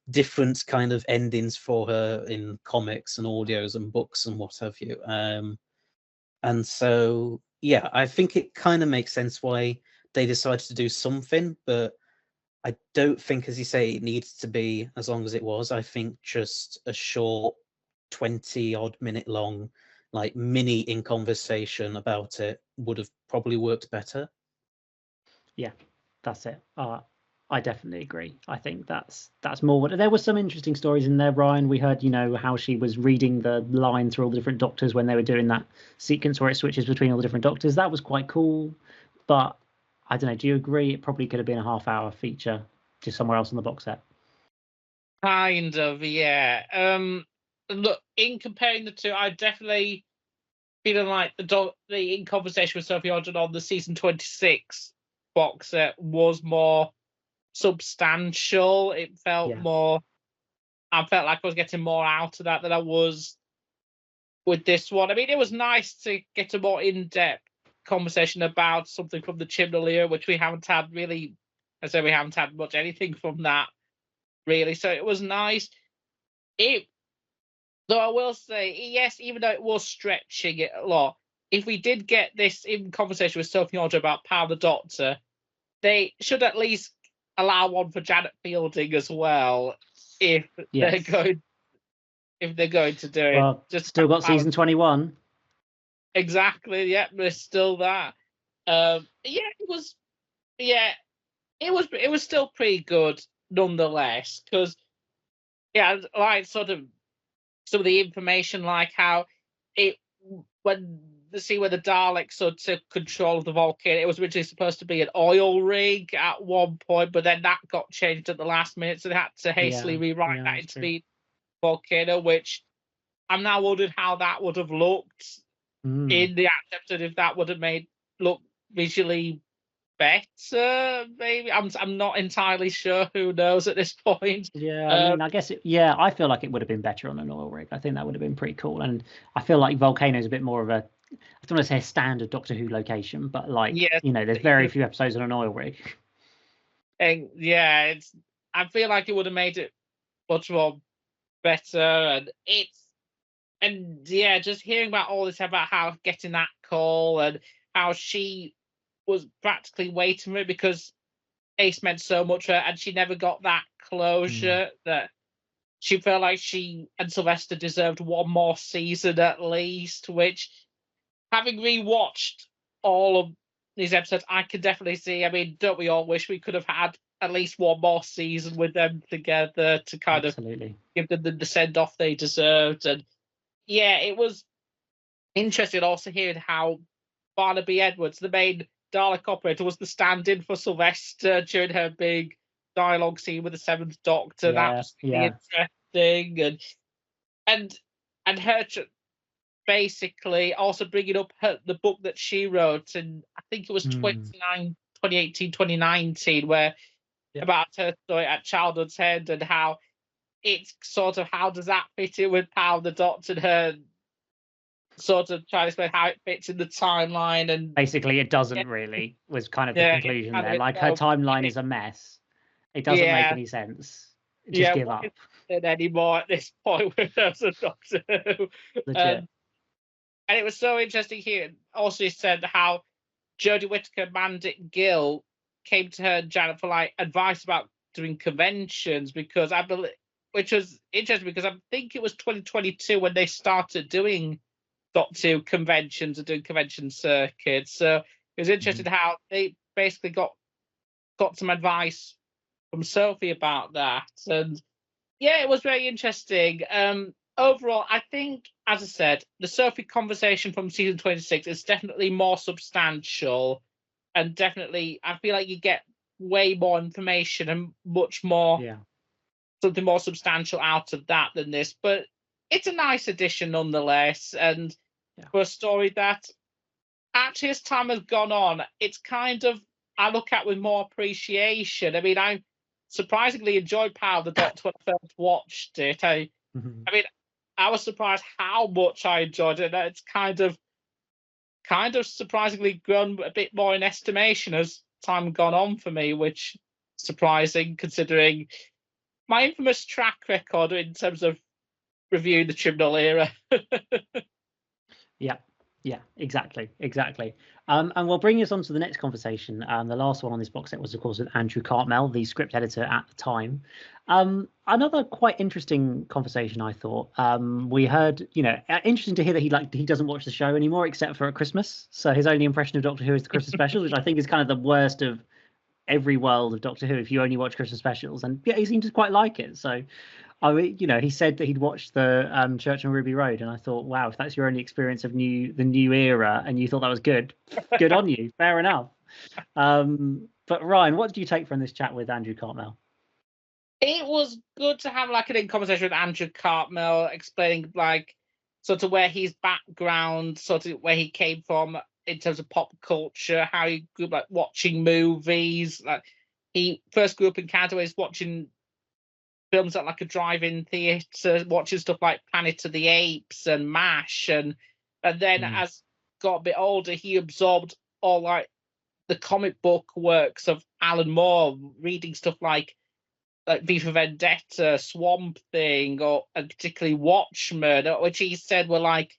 different kind of endings for her in comics and audios and books and what have you. And so, yeah, I think it kind of makes sense why they decided to do something, but I don't think, as you say, it needs to be as long as it was. I think just a short 20 odd minute long, like mini in conversation about it would have probably worked better. Yeah, that's it. I definitely agree. I think that's more. There were some interesting stories in there, Ryan. We heard, how she was reading the line through all the different doctors when they were doing that sequence where it switches between all the different doctors. That was quite cool. But I don't know. Do you agree? It probably could have been a half-hour feature just somewhere else on the box set. Kind of, yeah. Look, in comparing the two, I definitely feeling like the in conversation with Sophie Aldred on the season 26 box set was more substantial. It felt more. I felt like I was getting more out of that than I was with this one. I mean, it was nice to get a more in-depth conversation about something from the Chibnall era, which we haven't had really. I say we haven't had much anything from that, really. So it was nice. Though I will say, yes, even though it was stretching it a lot, if we did get this in conversation with Sophie Aldred about Power the Doctor, they should at least allow one for Janet Fielding as well, if they're going to do it. Well, just still got season 21. Exactly. Yeah, there's still that. It was still pretty good nonetheless, because like sort of some of the information, like how when the Daleks sort of took control of the volcano, it was originally supposed to be an oil rig at one point, but then that got changed at the last minute, so they had to hastily rewrite that into the volcano, which I'm now wondering how that would have looked in the episode, if that would have made look visually better, maybe. I'm not entirely sure. Who knows at this point? Yeah, I mean, I guess I feel like it would have been better on an oil rig. I think that would have been pretty cool, and I feel like Volcano is a bit more of a, I don't want to say a standard Doctor Who location, but like there's very few episodes on an oil rig. And I feel like it would have made it much more better, and just hearing about all this about how getting that call and how she was practically waiting for it, because Ace meant so much to her, and she never got that closure that she felt like she and Sylvester deserved one more season at least, which, having rewatched all of these episodes, I can definitely see. I mean, don't we all wish we could have had at least one more season with them together to kind of give them the send-off they deserved? And yeah, it was interesting also hearing how Barnaby Edwards, the main Dalek operator, was the stand-in for Sylvester during her big dialogue scene with the Seventh Doctor. That was really interesting, and her basically also bringing up the book that she wrote, and I think it was 2018, 2019, where about her story at Childhood's End, and how it's sort of, how does that fit in with how the Doctor and her sort of trying to explain how it fits in the timeline. And basically it doesn't really, was kind of the conclusion there. Like, her timeline is a mess. It doesn't make any sense. Just give up. Anymore at this point with her as a Doctor Who. Legit. And it was so interesting here. Also, he said how Jodie Whittaker, Mandit Gill came to her and Janet for like advice about doing conventions, because I believe, which was interesting because I think it was 2022 when they started doing Doctor Who conventions and doing convention circuits. So it was interesting how they basically got some advice from Sophie about that. And yeah, it was very interesting. Overall, I think, as I said, the Sophie conversation from season 26 is definitely more substantial, and definitely I feel like you get way more information and much more something more substantial out of that than this. But it's a nice addition nonetheless, and for a story that actually, as time has gone on, it's kind of, I look at with more appreciation. I mean, I surprisingly enjoyed Power of the Doctor when I first watched it. I mean, I was surprised how much I enjoyed it. It's kind of surprisingly grown a bit more in estimation as time gone on for me, which is surprising considering my infamous track record in terms of reviewing the Chibnall era. Yeah, exactly. And we'll bring us on to the next conversation. The last one on this box set was, of course, with Andrew Cartmel, the script editor at the time. Another quite interesting conversation, I thought. We heard, interesting to hear that he doesn't watch the show anymore except for at Christmas. So his only impression of Doctor Who is the Christmas specials, which I think is kind of the worst of every world of Doctor Who if you only watch Christmas specials. And yeah, he seems to quite like it. So he said that he'd watched the Church on Ruby Road, and I thought, wow, if that's your only experience of the new era, and you thought that was good on you, fair enough. But Ryan, what did you take from this chat with Andrew Cartmel? It was good to have like an conversation with Andrew Cartmel, explaining like sort of where his background, sort of where he came from in terms of pop culture, how he grew up like watching movies. Like he first grew up in Canada, he's watching films at like a drive-in theatre, watching stuff like Planet of the Apes and MASH, and then as got a bit older, he absorbed all like the comic book works of Alan Moore, reading stuff like V for Vendetta, Swamp Thing, and particularly Watchmen, which he said were like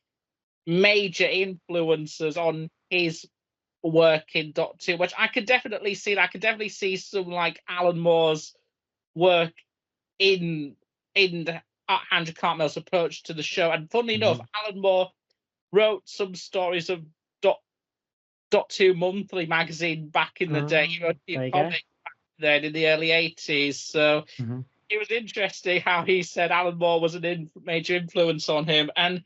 major influences on his work in Doctor Who, which I could definitely see. I could definitely see some like Alan Moore's work in Andrew Cartmel's approach to the show. And funnily enough, Alan Moore wrote some stories of Doctor Who Monthly magazine back in the day. He wrote a comic back then in the early 80s. So it was interesting how he said Alan Moore was a major influence on him. And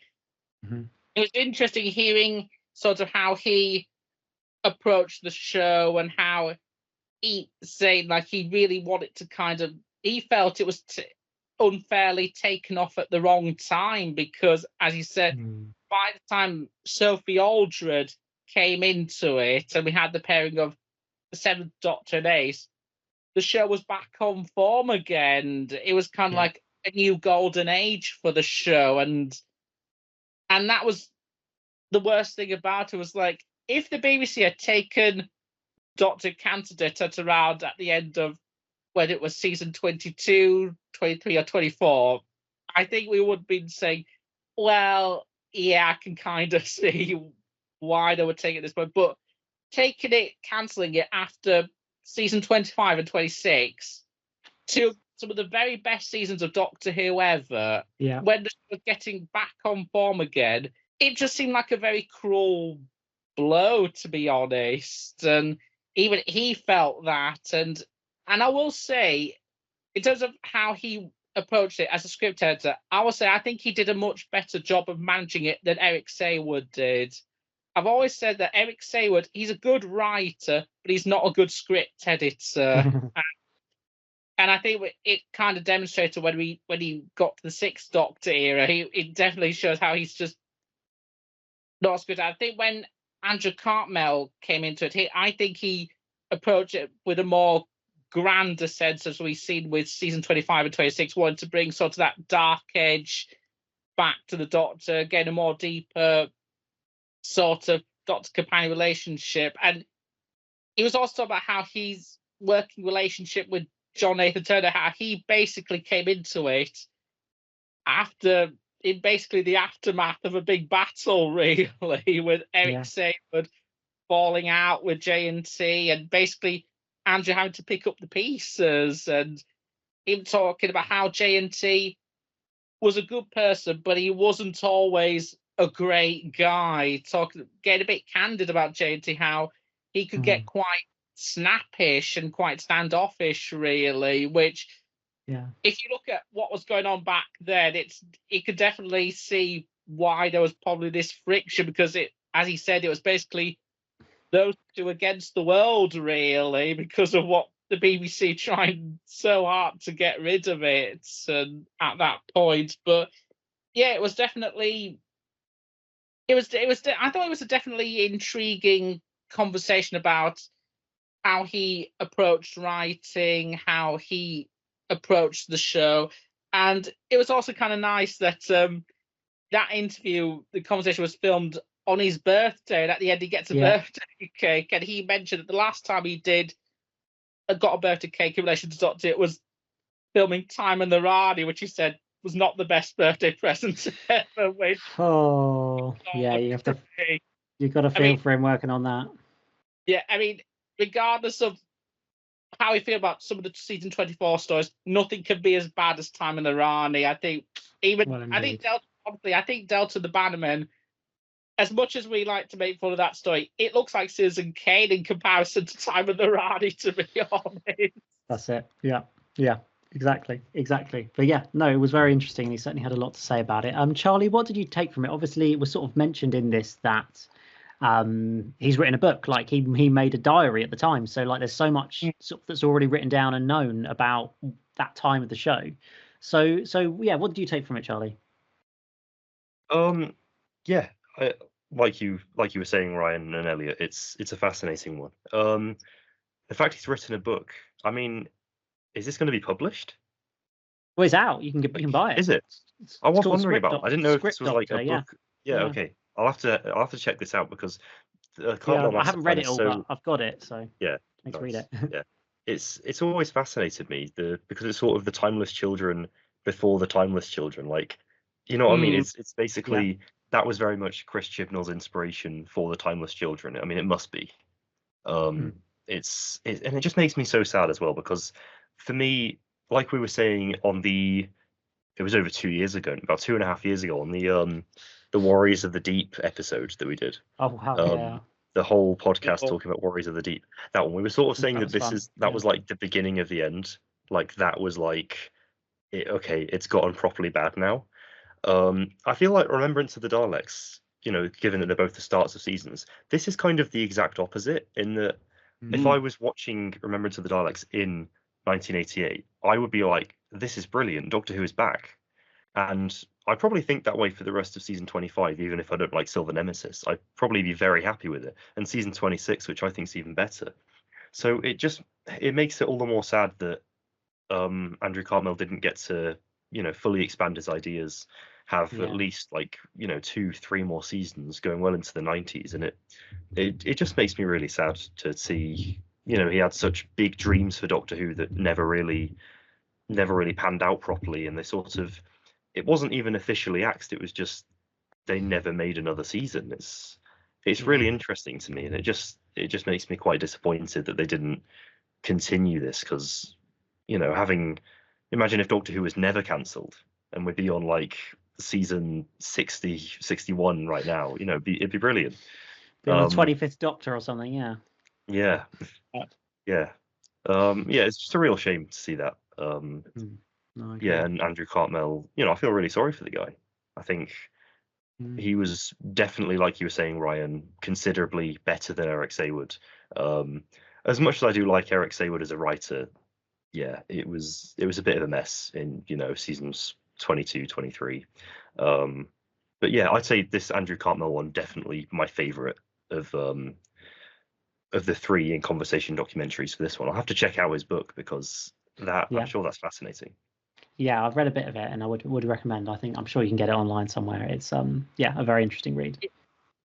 it was interesting hearing sort of how he approached the show, and how he said like he really wanted to kind of, he felt it was unfairly taken off at the wrong time, because, as he said, by the time Sophie Aldred came into it and we had the pairing of the Seventh Doctor and Ace, the show was back on form again. It was kind of like a new golden age for the show, and that was the worst thing about it. Was like, if the BBC had taken Dr. Candidate at around at the end of when it was season 22, 23 or 24, I think we would have been saying, well, yeah, I can kind of see why they were taking this point. But cancelling it after season 25 and 26 to some of the very best seasons of Doctor Who ever, when they were getting back on form again, it just seemed like a very cruel blow, to be honest. And even he felt that. And I will say, in terms of how he approached it as a script editor, I will say I think he did a much better job of managing it than Eric Saywood did. I've always said that Eric Saywood, he's a good writer, but he's not a good script editor. And I think it kind of demonstrated when he got to the Sixth Doctor era, it definitely shows how he's just not as good. I think when Andrew Cartmel came into it, I think he approached it with a more grander sense, as we've seen with season 25 and 26, wanting to bring sort of that dark edge back to the Doctor, getting a more deeper sort of Doctor-companion relationship. And he was also about how his working relationship with John Nathan Turner, how he basically came into it in basically the aftermath of a big battle, really, with Eric Saywood falling out with JNT, and basically Andrew having to pick up the pieces, and him talking about how JNT was a good person, but he wasn't always a great guy. Getting a bit candid about JNT, how he could get quite snappish and quite standoffish, really, which if you look at what was going on back then, you could definitely see why there was probably this friction, because as he said, it was basically those two against the world, really, because of what the BBC trying so hard to get rid of it and at that point. But yeah, it was definitely I thought it was a definitely intriguing conversation about how he approached writing, how he approached the show. And it was also kind of nice that that interview, the conversation was filmed on his birthday, and at the end he gets a birthday cake. And he mentioned that the last time he got a birthday cake in relation to Doctor, it was filming Time and the Rani, which he said was not the best birthday present ever. You've got to feel for him working on that. Yeah, I mean, regardless of how we feel about some of the season 24 stories, nothing can be as bad as Time and the Rani. I think Delta the Bannerman, as much as we like to make fun of that story, it looks like Citizen Kane in comparison to Time and the Rani, to be honest. That's it. Yeah, exactly. But yeah, no, it was very interesting. He certainly had a lot to say about it. Charlie, what did you take from it? Obviously, it was sort of mentioned in this that he's written a book, like he made a diary at the time. So like there's so much sort of that's already written down and known about that time of the show. So yeah, what did you take from it, Charlie? Like you were saying, Ryan and Elliot, it's a fascinating one. The fact he's written a book, I mean, is this going to be published? Well, it's out. You can buy it. Is it? I was wondering about. I didn't know if this was like a book. Yeah. Okay. I'll have to check this out, because I haven't read it all, but I've got it. So yeah, let's read it. Yeah, it's always fascinated me because it's sort of the timeless children before the timeless children. Like, you know what I mean? It's basically that was very much Chris Chibnall's inspiration for the timeless children. I mean, it must be. And it just makes me so sad as well, because for me, like we were saying it was over 2 years ago, about 2.5 years ago, on the Warriors of the Deep episode that we did. Oh wow! The whole podcast talking about Warriors of the Deep. That one, we were sort of saying that was like the beginning of the end. Like that was like, it's gotten properly bad now. I feel like Remembrance of the Daleks, given that they're both the starts of seasons, this is kind of the exact opposite, in that if I was watching Remembrance of the Daleks in 1988, I would be like, this is brilliant, Doctor Who is back. And I probably think that way for the rest of season 25, even if I don't like Silver Nemesis. I'd probably be very happy with it. And season 26, which I think is even better. So it makes it all the more sad that Andrew Cartmel didn't get to, fully expand his ideas, have at least 2-3 more seasons going well into the 90s. And it just makes me really sad to see, he had such big dreams for Doctor Who that never really panned out properly. And they sort of, it wasn't even officially axed. It was just they never made another season. It's really interesting to me, and it just makes me quite disappointed that they didn't continue this, because imagine if Doctor Who was never cancelled and we'd be on like season 60, 61 right now. It'd be brilliant. Be on the 25th Doctor or something, yeah. Yeah. Yeah. It's just a real shame to see that. No, yeah, and Andrew Cartmel, I feel really sorry for the guy. I think he was definitely, like you were saying, Ryan, considerably better than Eric Saywood. As much as I do like Eric Saywood as a writer, yeah, it was a bit of a mess in seasons 22, 23. But yeah, I'd say this Andrew Cartmel one definitely my favorite of the 3 In Conversation documentaries for this one. I'll have to check out his book, because I'm sure that's fascinating. Yeah, I've read a bit of it, and I would recommend. I'm sure you can get it online somewhere. It's a very interesting read.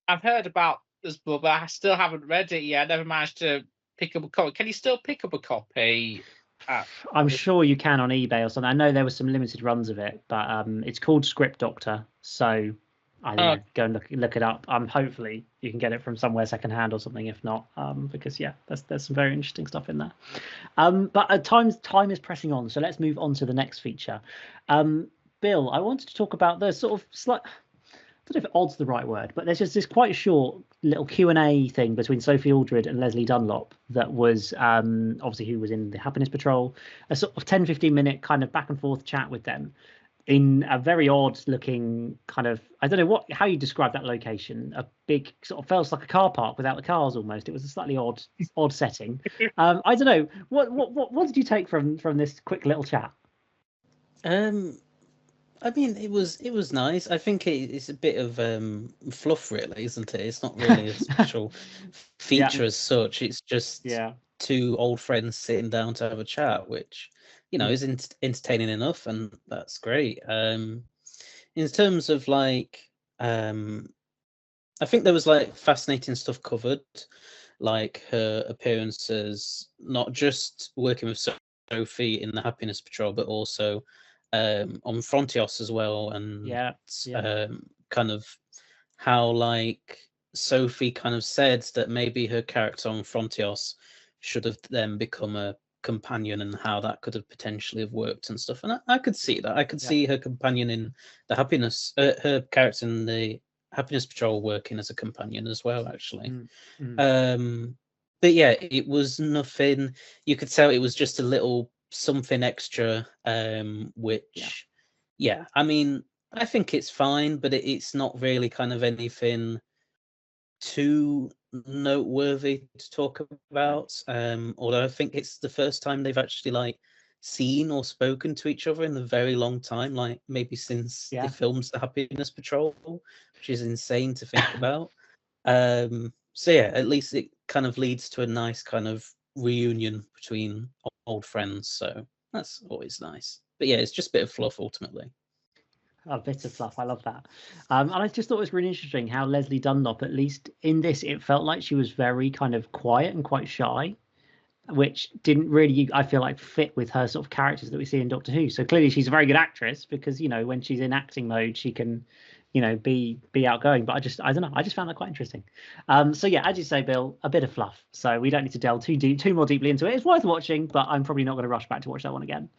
I've heard about this book, but I still haven't read it yet. I never managed to pick up a copy. Can you still pick up a copy? I'm sure you can on eBay or something. I know there were some limited runs of it, but it's called Script Doctor. So I don't know, go and look it up. Hopefully you can get it from somewhere secondhand or something. If not, because there's some very interesting stuff in there. But time is pressing on, so let's move on to the next feature. Bill, I wanted to talk about the sort of slight. I don't know if odd's the right word, but there's just this quite short little Q&A thing between Sophie Aldred and Leslie Dunlop that was obviously who was in the Happiness Patrol, a sort of 10-15 minute kind of back and forth chat with them in a very odd looking kind of, I don't know how you describe that location, a big sort of felt like a car park without the cars almost. It was a slightly odd setting. I don't know, what did you take from this quick little chat? I mean, it was nice. I think it's a bit of fluff, really, isn't it? It's not really a special feature as such. It's just 2 old friends sitting down to have a chat, which is entertaining enough, and that's great. In terms of like, I think there was like fascinating stuff covered, like her appearances, not just working with Sophie in the Happiness Patrol, but also on Frontios as well, and kind of how like Sophie kind of said that maybe her character on Frontios should have then become a companion, and how that could have potentially have worked and stuff. And I could see that. I could see her companion in the Happiness, her character in the Happiness Patrol working as a companion as well, actually. But yeah, it was nothing. You could tell it was just a little something extra, which I mean, I think it's fine, but it's not really kind of anything too noteworthy to talk about, although I think it's the first time they've actually like seen or spoken to each other in a very long time, like maybe since they filmed the Happiness Patrol, which is insane to think about. So yeah, at least it kind of leads to a nice kind of reunion between old friends, so that's always nice. But yeah, it's just a bit of fluff ultimately. A bit of fluff. I love that. And I just thought it was really interesting how Leslie Dunlop, at least in this, it felt like she was very kind of quiet and quite shy, which didn't really, I feel like, fit with her sort of characters that we see in Doctor Who. So clearly she's a very good actress, because when she's in acting mode, she can be outgoing. But I don't know, I just found that quite interesting. So yeah, as you say, Bill, a bit of fluff, so we don't need to delve too more deeply into it. It's worth watching, but I'm probably not going to rush back to watch that one again.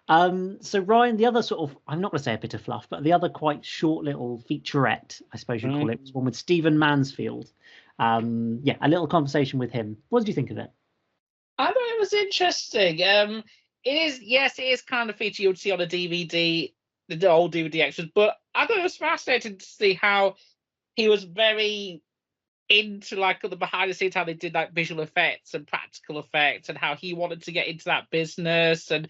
So Ryan, the other sort of, I'm not going to say a bit of fluff, but the other quite short little featurette, I suppose you'd call it, was one with Stephen Mansfield. A little conversation with him. What did you think of it? I thought it was interesting. It is kind of feature you would see on a DVD, the old DVD extras, but I thought it was fascinating to see how he was very into like the behind the scenes, how they did like visual effects and practical effects, and how he wanted to get into that business, and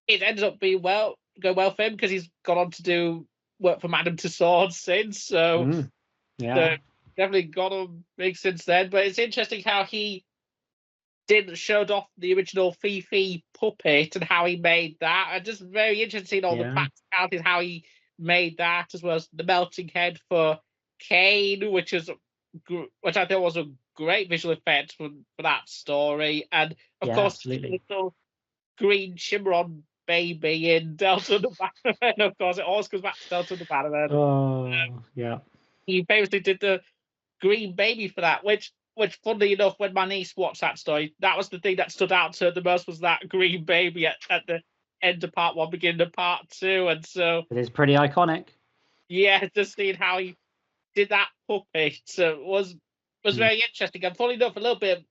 it ended up being go well for him, because he's gone on to do work for Madame Tussauds since. So definitely got on big since then. But it's interesting how he showed off the original Fifi puppet and how he made that. And just very interesting all the practicalities, how he made that, as well as the melting head for Kane, which I thought was a great visual effect for that story. And of course, the little green Shimmeron baby in Delta the Bannerman. Of course, it always comes back to Delta the Bannerman. Oh, yeah. He famously did the green baby for that, which which, funnily enough, when my niece watched that story, that was the thing that stood out to her the most, was that green baby at the end of part 1, beginning of part 2. And so it is pretty iconic. Yeah, just seeing how he did that puppet was very interesting. And funny enough, a little bit of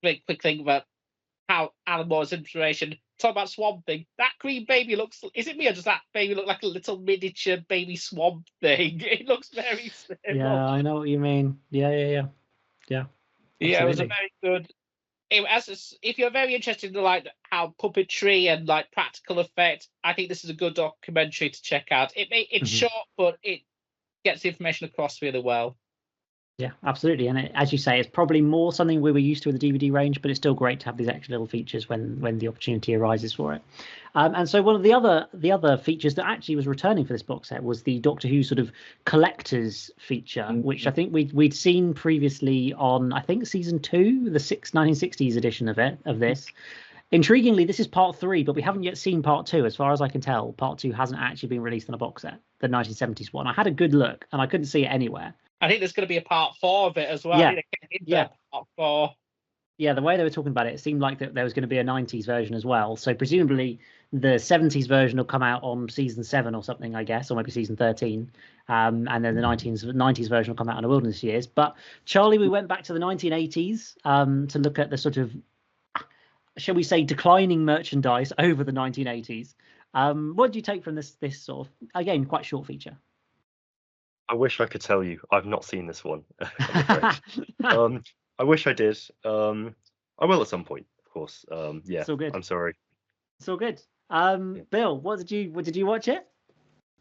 a quick thing about how Alan Moore's inspiration. Talk about Swamp Thing. That green baby looks. Is it me or does that baby look like a little miniature baby Swamp Thing? It looks very similar. Yeah, I know what you mean. Yeah. Yeah, it was a very good. If you're very interested in like how puppetry and like practical effects, I think this is a good documentary to check out. It's short, but it gets the information across really well. Yeah, absolutely. And as you say, it's probably more something we were used to in the DVD range, but it's still great to have these extra little features when the opportunity arises for it. And so one of the other features that actually was returning for this box set was the Doctor Who sort of collector's feature, which I think we'd seen previously on, I think, season 2, the 1960s edition of this. Intriguingly, this is part 3, but we haven't yet seen part 2. As far as I can tell, part 2 hasn't actually been released on a box set, the 1970s one. I had a good look, and I couldn't see it anywhere. I think there's going to be a part 4 of it as well. Yeah. Part 4. Yeah, the way they were talking about it, it seemed like that there was going to be a 90s version as well. So presumably the 70s version will come out on season 7 or something, I guess, or maybe season 13. And then the 90s version will come out in the Wilderness Years. But Charlie, we went back to the 1980s to look at the sort of, shall we say, declining merchandise over the 1980s. What did you take from this sort of, again, quite short feature? I wish I could tell you. I've not seen this one. I wish I did. I will at some point, of course. Yeah, it's all good. I'm sorry. It's all good. Bill, what did you watch it?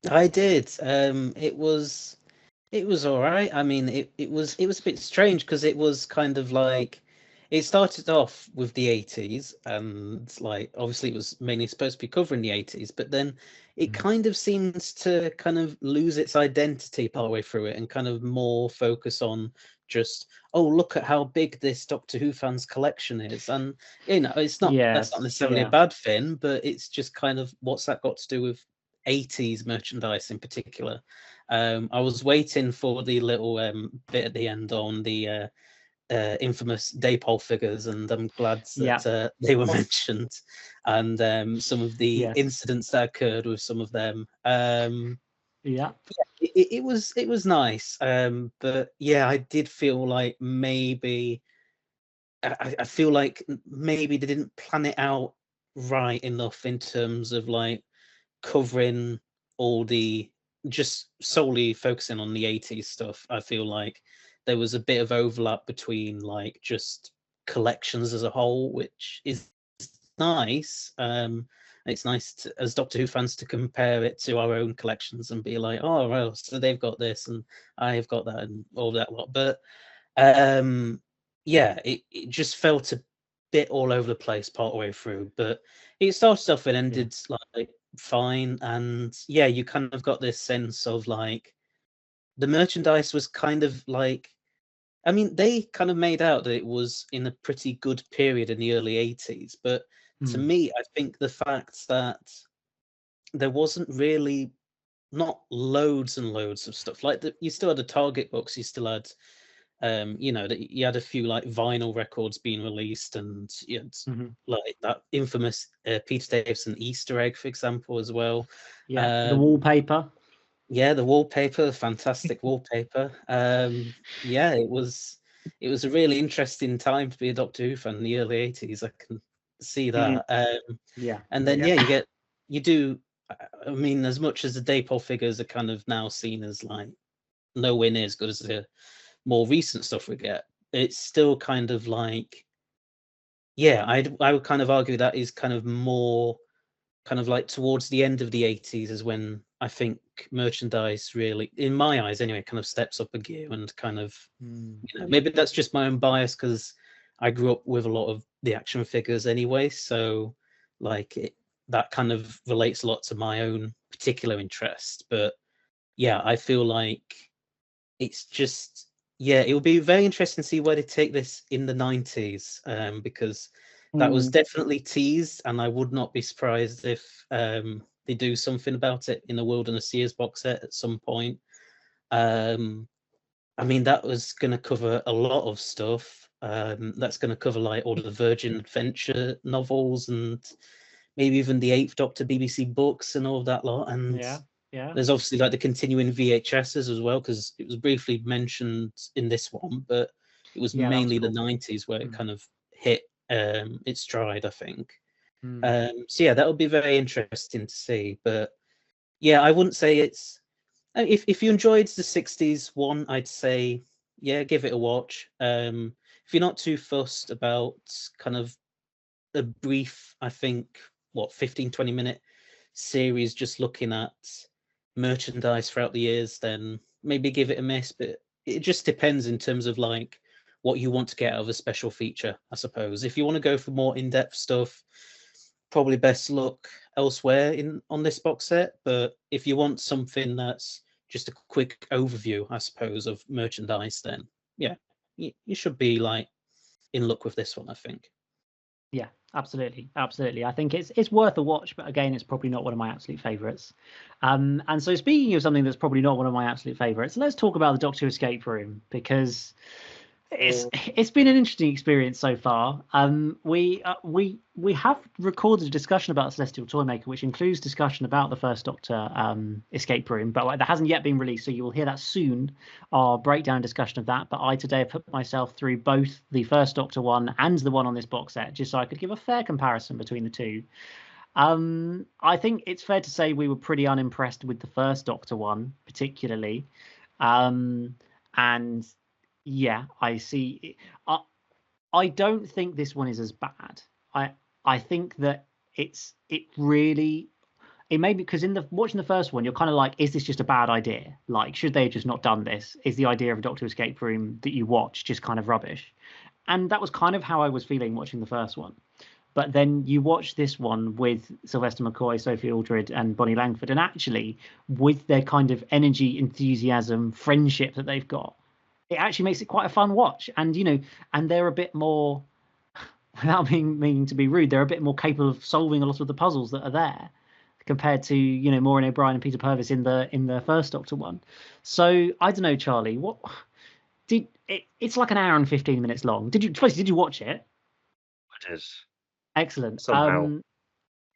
I did. It was all right. I mean, it was a bit strange because it was kind of like, it started off with the 80s, and like obviously it was mainly supposed to be covering the 80s, but then it kind of seems to kind of lose its identity partway through it and kind of more focus on just, oh, look at how big this Doctor Who fans collection is. And it's not, that's not necessarily a bad thing, but it's just kind of, what's that got to do with 80s merchandise in particular? I was waiting for the little bit at the end on the infamous Daypole figures, and I'm glad that they were mentioned, and some of the incidents that occurred with some of them. It was nice, but yeah, I did feel like maybe I feel like maybe they didn't plan it out right enough in terms of like covering all the, just solely focusing on the 80s stuff. I feel like there was a bit of overlap between like just collections as a whole, which is nice. It's nice to, as Doctor Who fans, to compare it to our own collections and be like, oh well, so they've got this and I've got that and all that lot. But yeah, it just felt a bit all over the place part way through. But it started off and ended like fine, and yeah, you kind of got this sense of like the merchandise was kind of like, I mean, they kind of made out that it was in a pretty good period in the early 80s, but to me, I think the fact that there wasn't really, not loads and loads of stuff, like you still had the Target books, you still had you had a few like vinyl records being released, and you had like that infamous Peter Davison Easter egg, for example, as well. The wallpaper. Yeah, the wallpaper, fantastic wallpaper. Yeah, it was a really interesting time to be a Doctor Who fan in the early 80s. I can see that. And then you do. I mean, as much as the Daypole figures are kind of now seen as like nowhere near as good as the more recent stuff we get, it's still kind of like, I would kind of argue that is kind of more kind of like towards the end of the 80s is when I think merchandise really, in my eyes anyway, kind of steps up a gear, and kind of maybe that's just my own bias because I grew up with a lot of the action figures anyway, so like that kind of relates a lot to my own particular interest. But yeah, I feel like it's just, it will be very interesting to see where they take this in the 90s, because that was definitely teased, and I would not be surprised if they do something about it in the Wilderness Years box set at some point. I mean, that was going to cover a lot of stuff. That's going to cover like all the Virgin Adventure novels and maybe even the Eighth Doctor BBC books and all that lot. And yeah. there's obviously like the continuing VHSs as well, because it was briefly mentioned in this one, but it was mainly the 90s where it kind of hit its stride, I think. So yeah, that'll be very interesting to see. But yeah, I wouldn't say it's, if you enjoyed the 60s one, I'd say, yeah, give it a watch. If you're not too fussed about kind of a brief, I think, 15-20 minute series just looking at merchandise throughout the years, then maybe give it a miss. But it just depends in terms of like what you want to get out of a special feature, I suppose. If you want to go for more in-depth stuff, probably best look elsewhere on this box set. But if you want something that's just a quick overview, I suppose, of merchandise, then yeah, you should be like in luck with this one, I think. Yeah, absolutely. I think it's worth a watch, but again, it's probably not one of my absolute favorites. And so speaking of something that's probably not one of my absolute favorites, let's talk about the Doctor Who Escape Room, because it's been an interesting experience so far. We have recorded a discussion about Celestial Toymaker, which includes discussion about the first Doctor Escape Room, but that hasn't yet been released, so you will hear that soon, our breakdown discussion of that. But I today have put myself through both the first Doctor one and the one on this box set, just so I could give a fair comparison between the two. I think it's fair to say we were pretty unimpressed with the first Doctor one, particularly. And yeah, I see. I don't think this one is as bad. I think that it may be because watching the first one, you're kind of like, is this just a bad idea? Like, should they have just not done this? Is the idea of a Doctor Escape Room that you watch just kind of rubbish? And that was kind of how I was feeling watching the first one. But then you watch this one with Sylvester McCoy, Sophie Aldred, and Bonnie Langford, and actually with their kind of energy, enthusiasm, friendship that they've got, it actually makes it quite a fun watch. And and they're a bit more, without meaning to be rude, they're a bit more capable of solving a lot of the puzzles that are there compared to Maureen O'Brien and Peter Purvis in the first Doctor one. So I don't know, Charlie, what it's like an hour and 15 minutes long. Did you watch it? It is. Excellent. Somehow.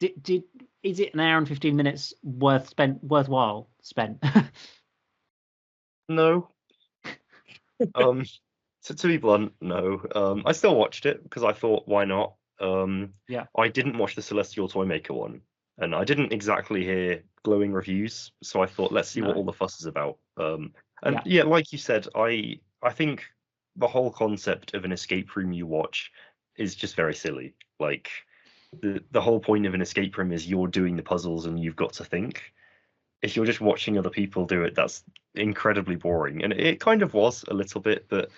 Is it an hour and 15 minutes worthwhile spent? No. So to be blunt, no. I still watched it because I thought, why not? Yeah. I didn't watch the Celestial Toymaker one, and I didn't exactly hear glowing reviews, so I thought, let's see what all the fuss is about. Yeah, like you said, I think the whole concept of an escape room you watch is just very silly. Like the whole point of an escape room is you're doing the puzzles and you've got to think. If you're just watching other people do it, that's incredibly boring. And it kind of was a little bit, but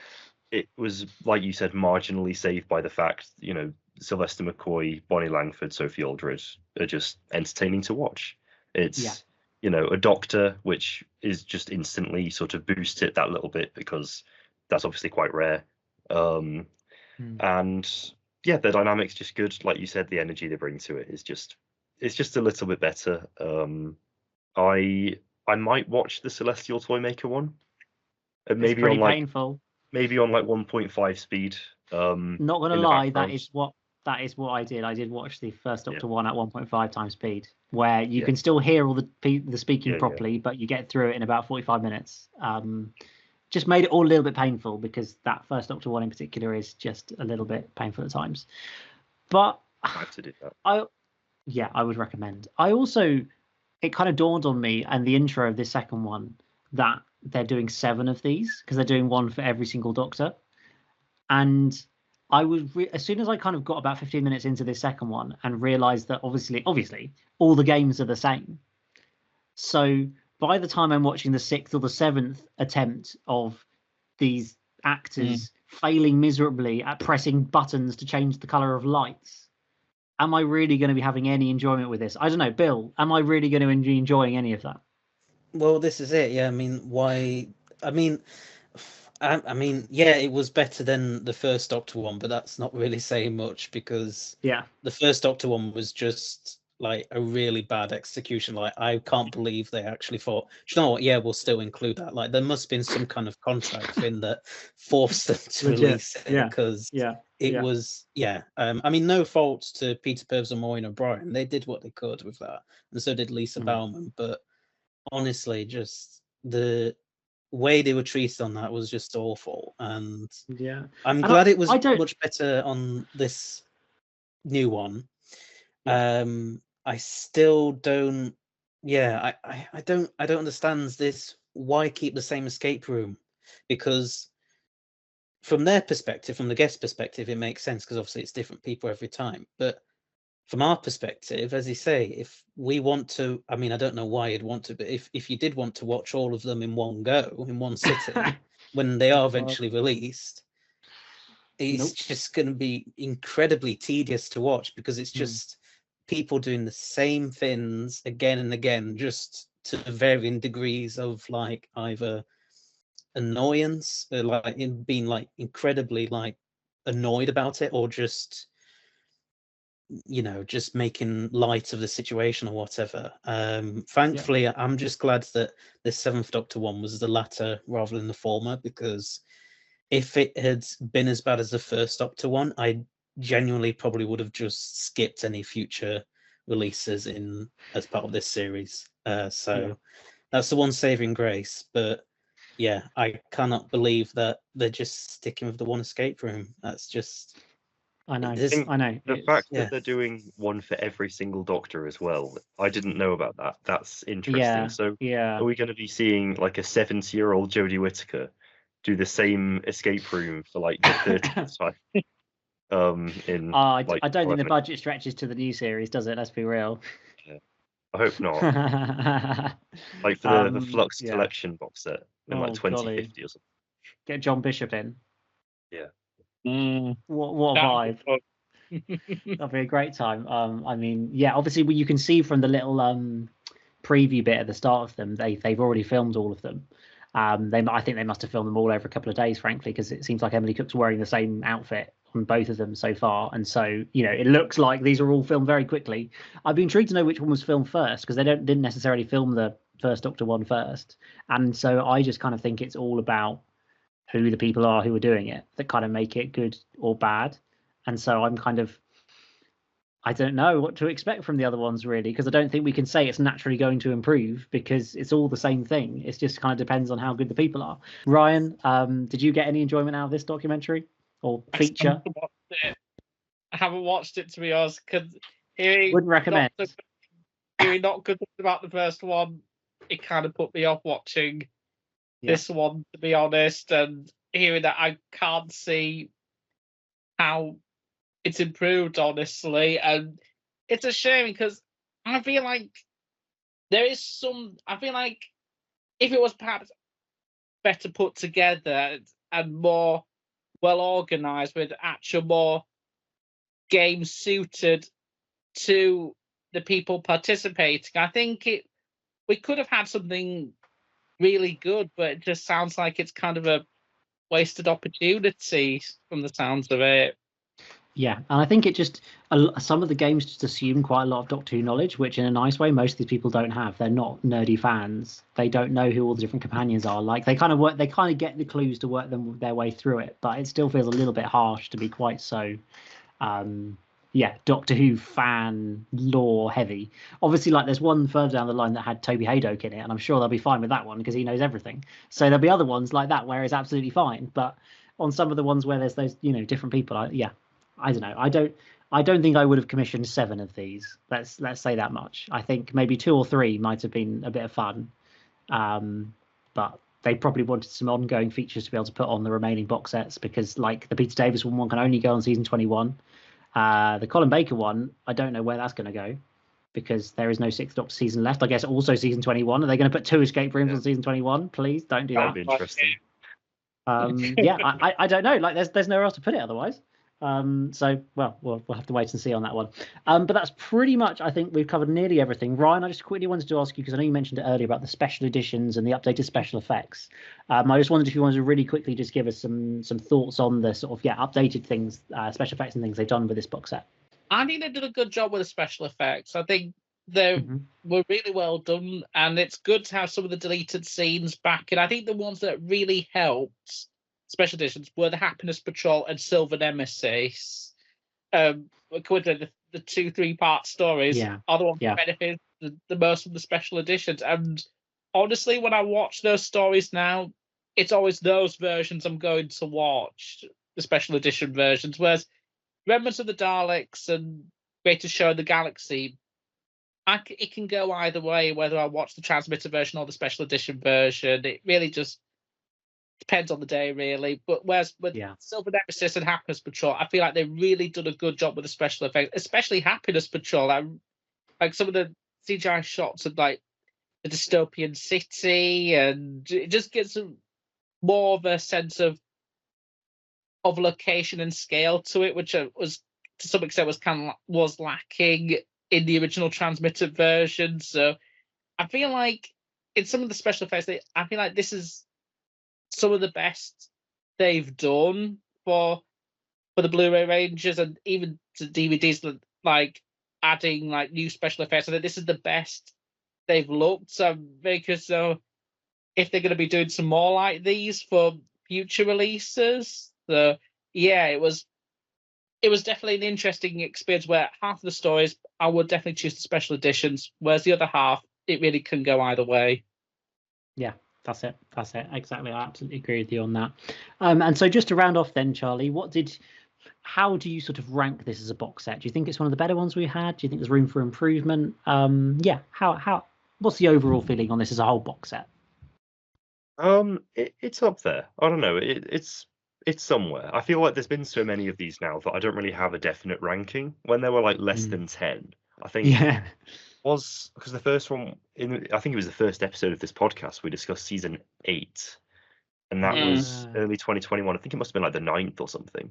it was, like you said, marginally saved by the fact, Sylvester McCoy, Bonnie Langford, Sophie Aldred are just entertaining to watch. It's, a Doctor, which is just instantly sort of boosts it that little bit, because that's obviously quite rare. And yeah, the dynamic's just good. Like you said, the energy they bring to it is just a little bit better. I might watch the Celestial Toymaker one. Maybe pretty painful. Maybe on like 1.5 speed. Not gonna lie, that is what I did. I did watch the first Doctor one at 1.5 times speed, where you can still hear all the speaking properly, but you get through it in about 45 minutes. Just made it all a little bit painful, because that first Doctor one in particular is just a little bit painful at times. But I have to do that. I would recommend. It kind of dawned on me and the intro of this second one that they're doing 7 of these, because they're doing one for every single Doctor. And I was as soon as I kind of got about 15 minutes into this second one and realized that obviously all the games are the same. So by the time I'm watching the 6th or the 7th attempt of these actors failing miserably at pressing buttons to change the color of lights, am I really going to be having any enjoyment with this? I don't know, Bill, am I really going to be enjoying any of that? Well, this is it. Yeah, I mean, why? I mean, yeah, it was better than the first Doctor one, but that's not really saying much, because the first Doctor one was just like a really bad execution. Like, I can't believe they actually thought, "Do you know what? Yeah, we'll still include that." Like, there must have been some kind of contract thing that forced them to Legit. release it, because Yeah. it was, I mean, no fault to Peter Purves and Maureen O'Brien. They did what they could with that, and so did Lisa Bauman. But honestly, just the way they were treated on that was just awful. And I'm glad it was much better on this new one. I still don't. I don't understand this. Why keep the same escape room? Because from their perspective, from the guest perspective, it makes sense, because obviously it's different people every time. But from our perspective, as you say, if we want to, I mean, I don't know why you'd want to, but if you did want to watch all of them in one go, in one sitting, when they are eventually released, it's just going to be incredibly tedious to watch, because it's just people doing the same things again and again, just to varying degrees of like either annoyance, like in being like incredibly like annoyed about it, or just, you know, just making light of the situation or whatever. Thankfully, I'm just glad that the Seventh Doctor one was the latter rather than the former, because if it had been as bad as the first Doctor one, I genuinely probably would have just skipped any future releases in as part of this series. So that's the one saving grace. But yeah, I cannot believe that they're just sticking with the one escape room. That's just... I know. The fact that they're doing one for every single Doctor as well, I didn't know about that. That's interesting. So are we going to be seeing like a 70-year-old Jodie Whittaker do the same escape room for like the 30th time? I don't think the budget stretches to the new series, does it? Let's be real. Yeah. I hope not. Like for the Flux Collection box set in like 2050 or something. Get John Bishop in. Yeah. What a vibe. That'll be a great time. I mean, obviously you can see from the little preview bit at the start of them, they've already filmed all of them. I think they must have filmed them all over a couple of days, frankly, because it seems like Emily Cook's wearing the same outfit on both of them so far, and so it looks like these are all filmed very quickly. I'd be intrigued to know which one was filmed first, because they didn't necessarily film the first Doctor one first, and so I just kind of think it's all about who the people are who are doing it that kind of make it good or bad. And so I'm kind of, I don't know what to expect from the other ones, really, because I don't think we can say it's naturally going to improve, because it's all the same thing. It just kind of depends on how good the people are. Ryan, did you get any enjoyment out of this documentary or feature? I haven't watched it, to be honest, because wouldn't recommend. Hearing not good things about the first one, it kind of put me off watching this one, to be honest, and hearing that, I can't see how it's improved, honestly, and it's a shame, because I feel like I feel like if it was perhaps better put together and more well organized, with actual more games suited to the people participating, I think we could have had something really good, but it just sounds like it's kind of a wasted opportunity from the sounds of it. Yeah, and I think it just, some of the games just assume quite a lot of Doctor Who knowledge, which in a nice way most of these people don't have. They're not nerdy fans. They don't know who all the different companions are. Like they kind of get the clues to work their way through it, but it still feels a little bit harsh to be quite so Doctor Who fan lore heavy. Obviously, like there's one further down the line that had Toby Haydock in it, and I'm sure they'll be fine with that one because he knows everything. So there'll be other ones like that where it's absolutely fine. But on some of the ones where there's those different people, I don't know. I don't think I would have commissioned 7 of these. Let's say that much. I think maybe 2 or 3 might have been a bit of fun, but they probably wanted some ongoing features to be able to put on the remaining box sets, because like the Peter Davison one can only go on season 21. The Colin Baker one, I don't know where that's going to go, because there is no 6th Doctor season left. I guess also season 21. Are they going to put 2 escape rooms on season 21? Please don't do that. That'd be interesting. I don't know. Like there's nowhere else to put it otherwise. So we'll have to wait and see on that one. But that's pretty much, I think we've covered nearly everything. Ryan, I just quickly wanted to ask you, because I know you mentioned it earlier about the special editions and the updated special effects. I just wondered if you wanted to really quickly just give us some thoughts on the sort of updated things, special effects and things they've done with this box set. I think they did a good job with the special effects. I think they were really well done, and it's good to have some of the deleted scenes back. And I think the ones that really helped special editions were the Happiness Patrol and Silver Nemesis. The 2-3 part stories are the ones that benefit the most from the special editions. And honestly, when I watch those stories now, it's always those versions I'm going to watch, the special edition versions. Whereas Remnants of the Daleks and Greatest Show in the Galaxy, it can go either way, whether I watch the transmitter version or the special edition version. It really just depends on the day, really. But whereas with Silver Nemesis and Happiness Patrol, I feel like they've really done a good job with the special effects, especially Happiness Patrol. Like some of the CGI shots of like the dystopian city, and it just gives more of a sense of location and scale to it, which was to some extent was lacking in the original transmitted version. So I feel like in some of the special effects, I feel like this is some of the best they've done for the Blu-ray ranges, and even to DVDs, like adding like new special effects. I think this is the best they've looked. So I'm very curious if they're going to be doing some more like these for future releases. So yeah, it was definitely an interesting experience where half of the stories I would definitely choose the special editions, whereas the other half it really can go either way. Yeah, that's it. Exactly. I absolutely agree with you on that. And so just to round off then, Charlie, how do you sort of rank this as a box set? Do you think it's one of the better ones we had? Do you think there's room for improvement? What's the overall feeling on this as a whole box set? It's up there. I don't know. It's somewhere. I feel like there's been so many of these now that I don't really have a definite ranking. When there were like less than 10, I think was because the first one I think it was the first episode of this podcast we discussed season 8, and that was early 2021. I think it must have been like the 9th or something.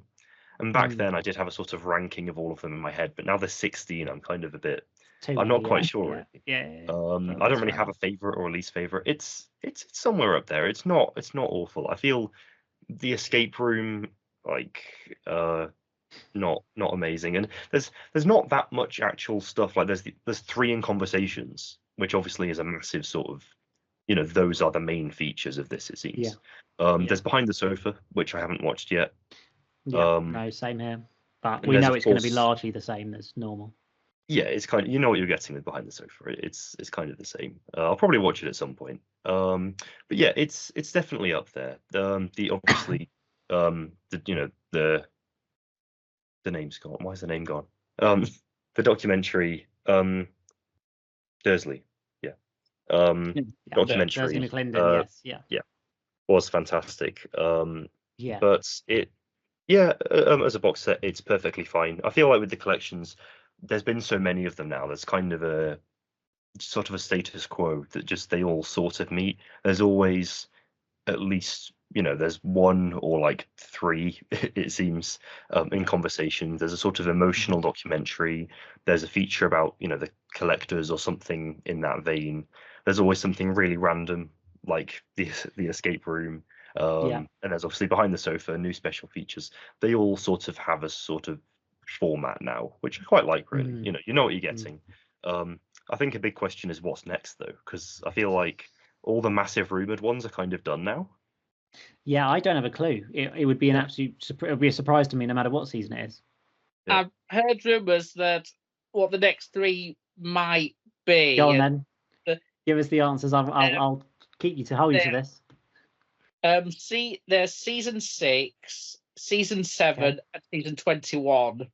And back then I did have a sort of ranking of all of them in my head, but now there's 16. I'm kind of a bit. I'm not quite sure. I don't really have a favorite or a least favorite. It's somewhere up there. It's not awful. I feel the escape room not amazing, and there's not that much actual stuff. Like there's 3 in Conversations, which obviously is a massive sort of, those are the main features of this, it seems. There's Behind the Sofa, which I haven't watched yet. No, same here, but we know it's going to be largely the same as normal. Yeah, it's kind of, what you're getting with Behind the Sofa. It's kind of the same. I'll probably watch it at some point. But yeah, it's definitely up there. The obviously the name's gone. Why is the name gone? The documentary Dursley. Documentary. Dursley McClendon, yes, was fantastic. But as a box set, it's perfectly fine. I feel like with the collections, there's been so many of them now. There's kind of a sort of a status quo that just they all sort of meet. There's always at least, there's 1 or like 3, it seems, in Conversation. There's a sort of emotional documentary. There's a feature about, the collectors or something in that vein. There's always something really random, like the escape room. And there's obviously Behind the Sofa, new special features. They all sort of have a sort of format now, which I quite like, really. You know what you're getting. I think a big question is what's next, though, because I feel like all the massive rumored ones are kind of done now. Yeah, I don't have a clue. It would be an absolute. It would be a surprise to me, no matter what season it is. I've heard rumors that what the next 3 might be. Go on then. Give us the answers. I'll keep you to hold you to this. There's season 6, season 7, and season 21.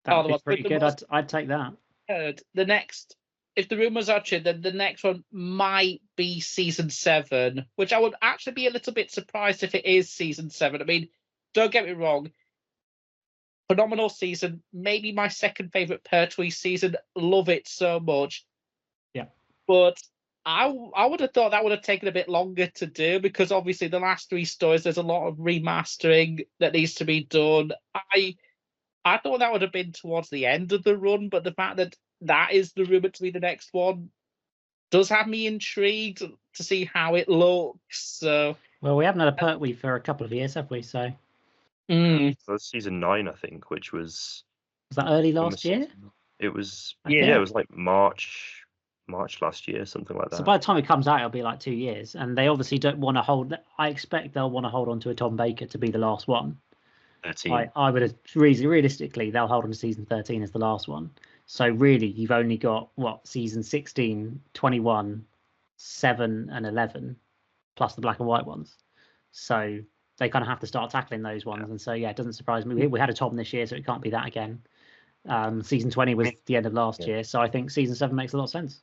That would be pretty good. I'd take that. The next, if the rumors are true, then the next one might be season 7, which I would actually be a little bit surprised if it is season 7. I mean, don't get me wrong. Phenomenal season, maybe my second favorite Pertwee season. Love it so much. Yeah. But I would have thought that would have taken a bit longer to do, because obviously the last 3 stories, there's a lot of remastering that needs to be done. I thought that would have been towards the end of the run, but the fact that is the rumour to be the next one does have me intrigued to see how it looks. So, well, we haven't had a Pertwee for a couple of years, have we? So, so that's season 9, I think, which was Was that early last year? It was, Yeah, it was like March last year, something like that. So by the time it comes out, it'll be like 2 years, and they obviously don't want to hold. I expect they'll want to hold on to a Tom Baker to be the last one. 13. I would have realistically they'll hold on to season 13 as the last one. So really, you've only got season 16, 21, 7, and 11, plus the black and white ones. So they kind of have to start tackling those ones. And so it doesn't surprise me. We had a Tom this year, so it can't be that again. Season 20 was the end of last year, so I think season 7 makes a lot of sense.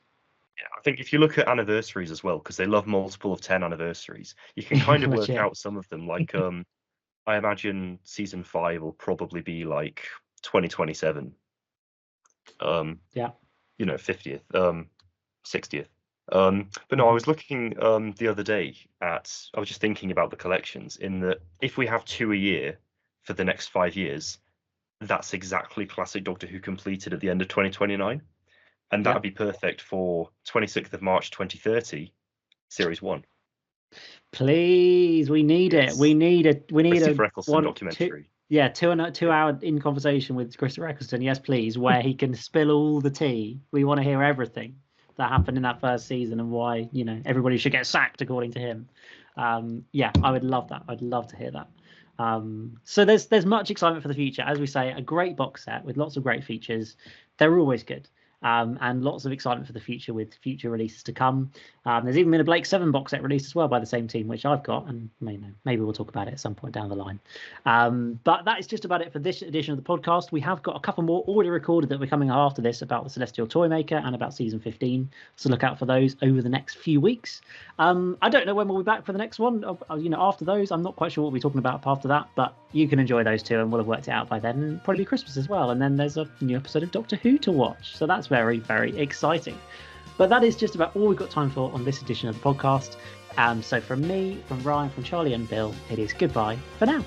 Yeah, I think if you look at anniversaries as well, because they love multiple of 10 anniversaries, you can kind of work out some of them. Like, I imagine season 5 will probably be like 2027. 50th, 60th. But no, I was looking the other day I was just thinking about the collections, in that if we have 2 a year for the next 5 years, that's exactly classic Doctor Who completed at the end of 2029. And that would be perfect for 26th of March 2030, Series 1. Please, we need it. We need a Eccleston documentary. 2 hour in conversation with Christopher Eccleston. Yes, please, where he can spill all the tea. We want to hear everything that happened in that first season and why everybody should get sacked according to him. I would love that. I'd love to hear that. So there's much excitement for the future. As we say, a great box set with lots of great features. They're always good. And lots of excitement for the future with future releases to come. There's even been a Blake 7 box set released as well by the same team, which I've got, and maybe we'll talk about it at some point down the line. But that is just about it for this edition of the podcast. We have got a couple more already recorded that we're coming after this about the Celestial Toymaker and about season 15. So look out for those over the next few weeks. I don't know when we'll be back for the next one. After those, I'm not quite sure what we're talking about after that, but you can enjoy those two, and we'll have worked it out by then. And probably Christmas as well. And then there's a new episode of Doctor Who to watch. So that's very, very exciting. But that is just about all we've got time for on this edition of the podcast. So from me, from Ryan, from Charlie and Bill, it is goodbye for now.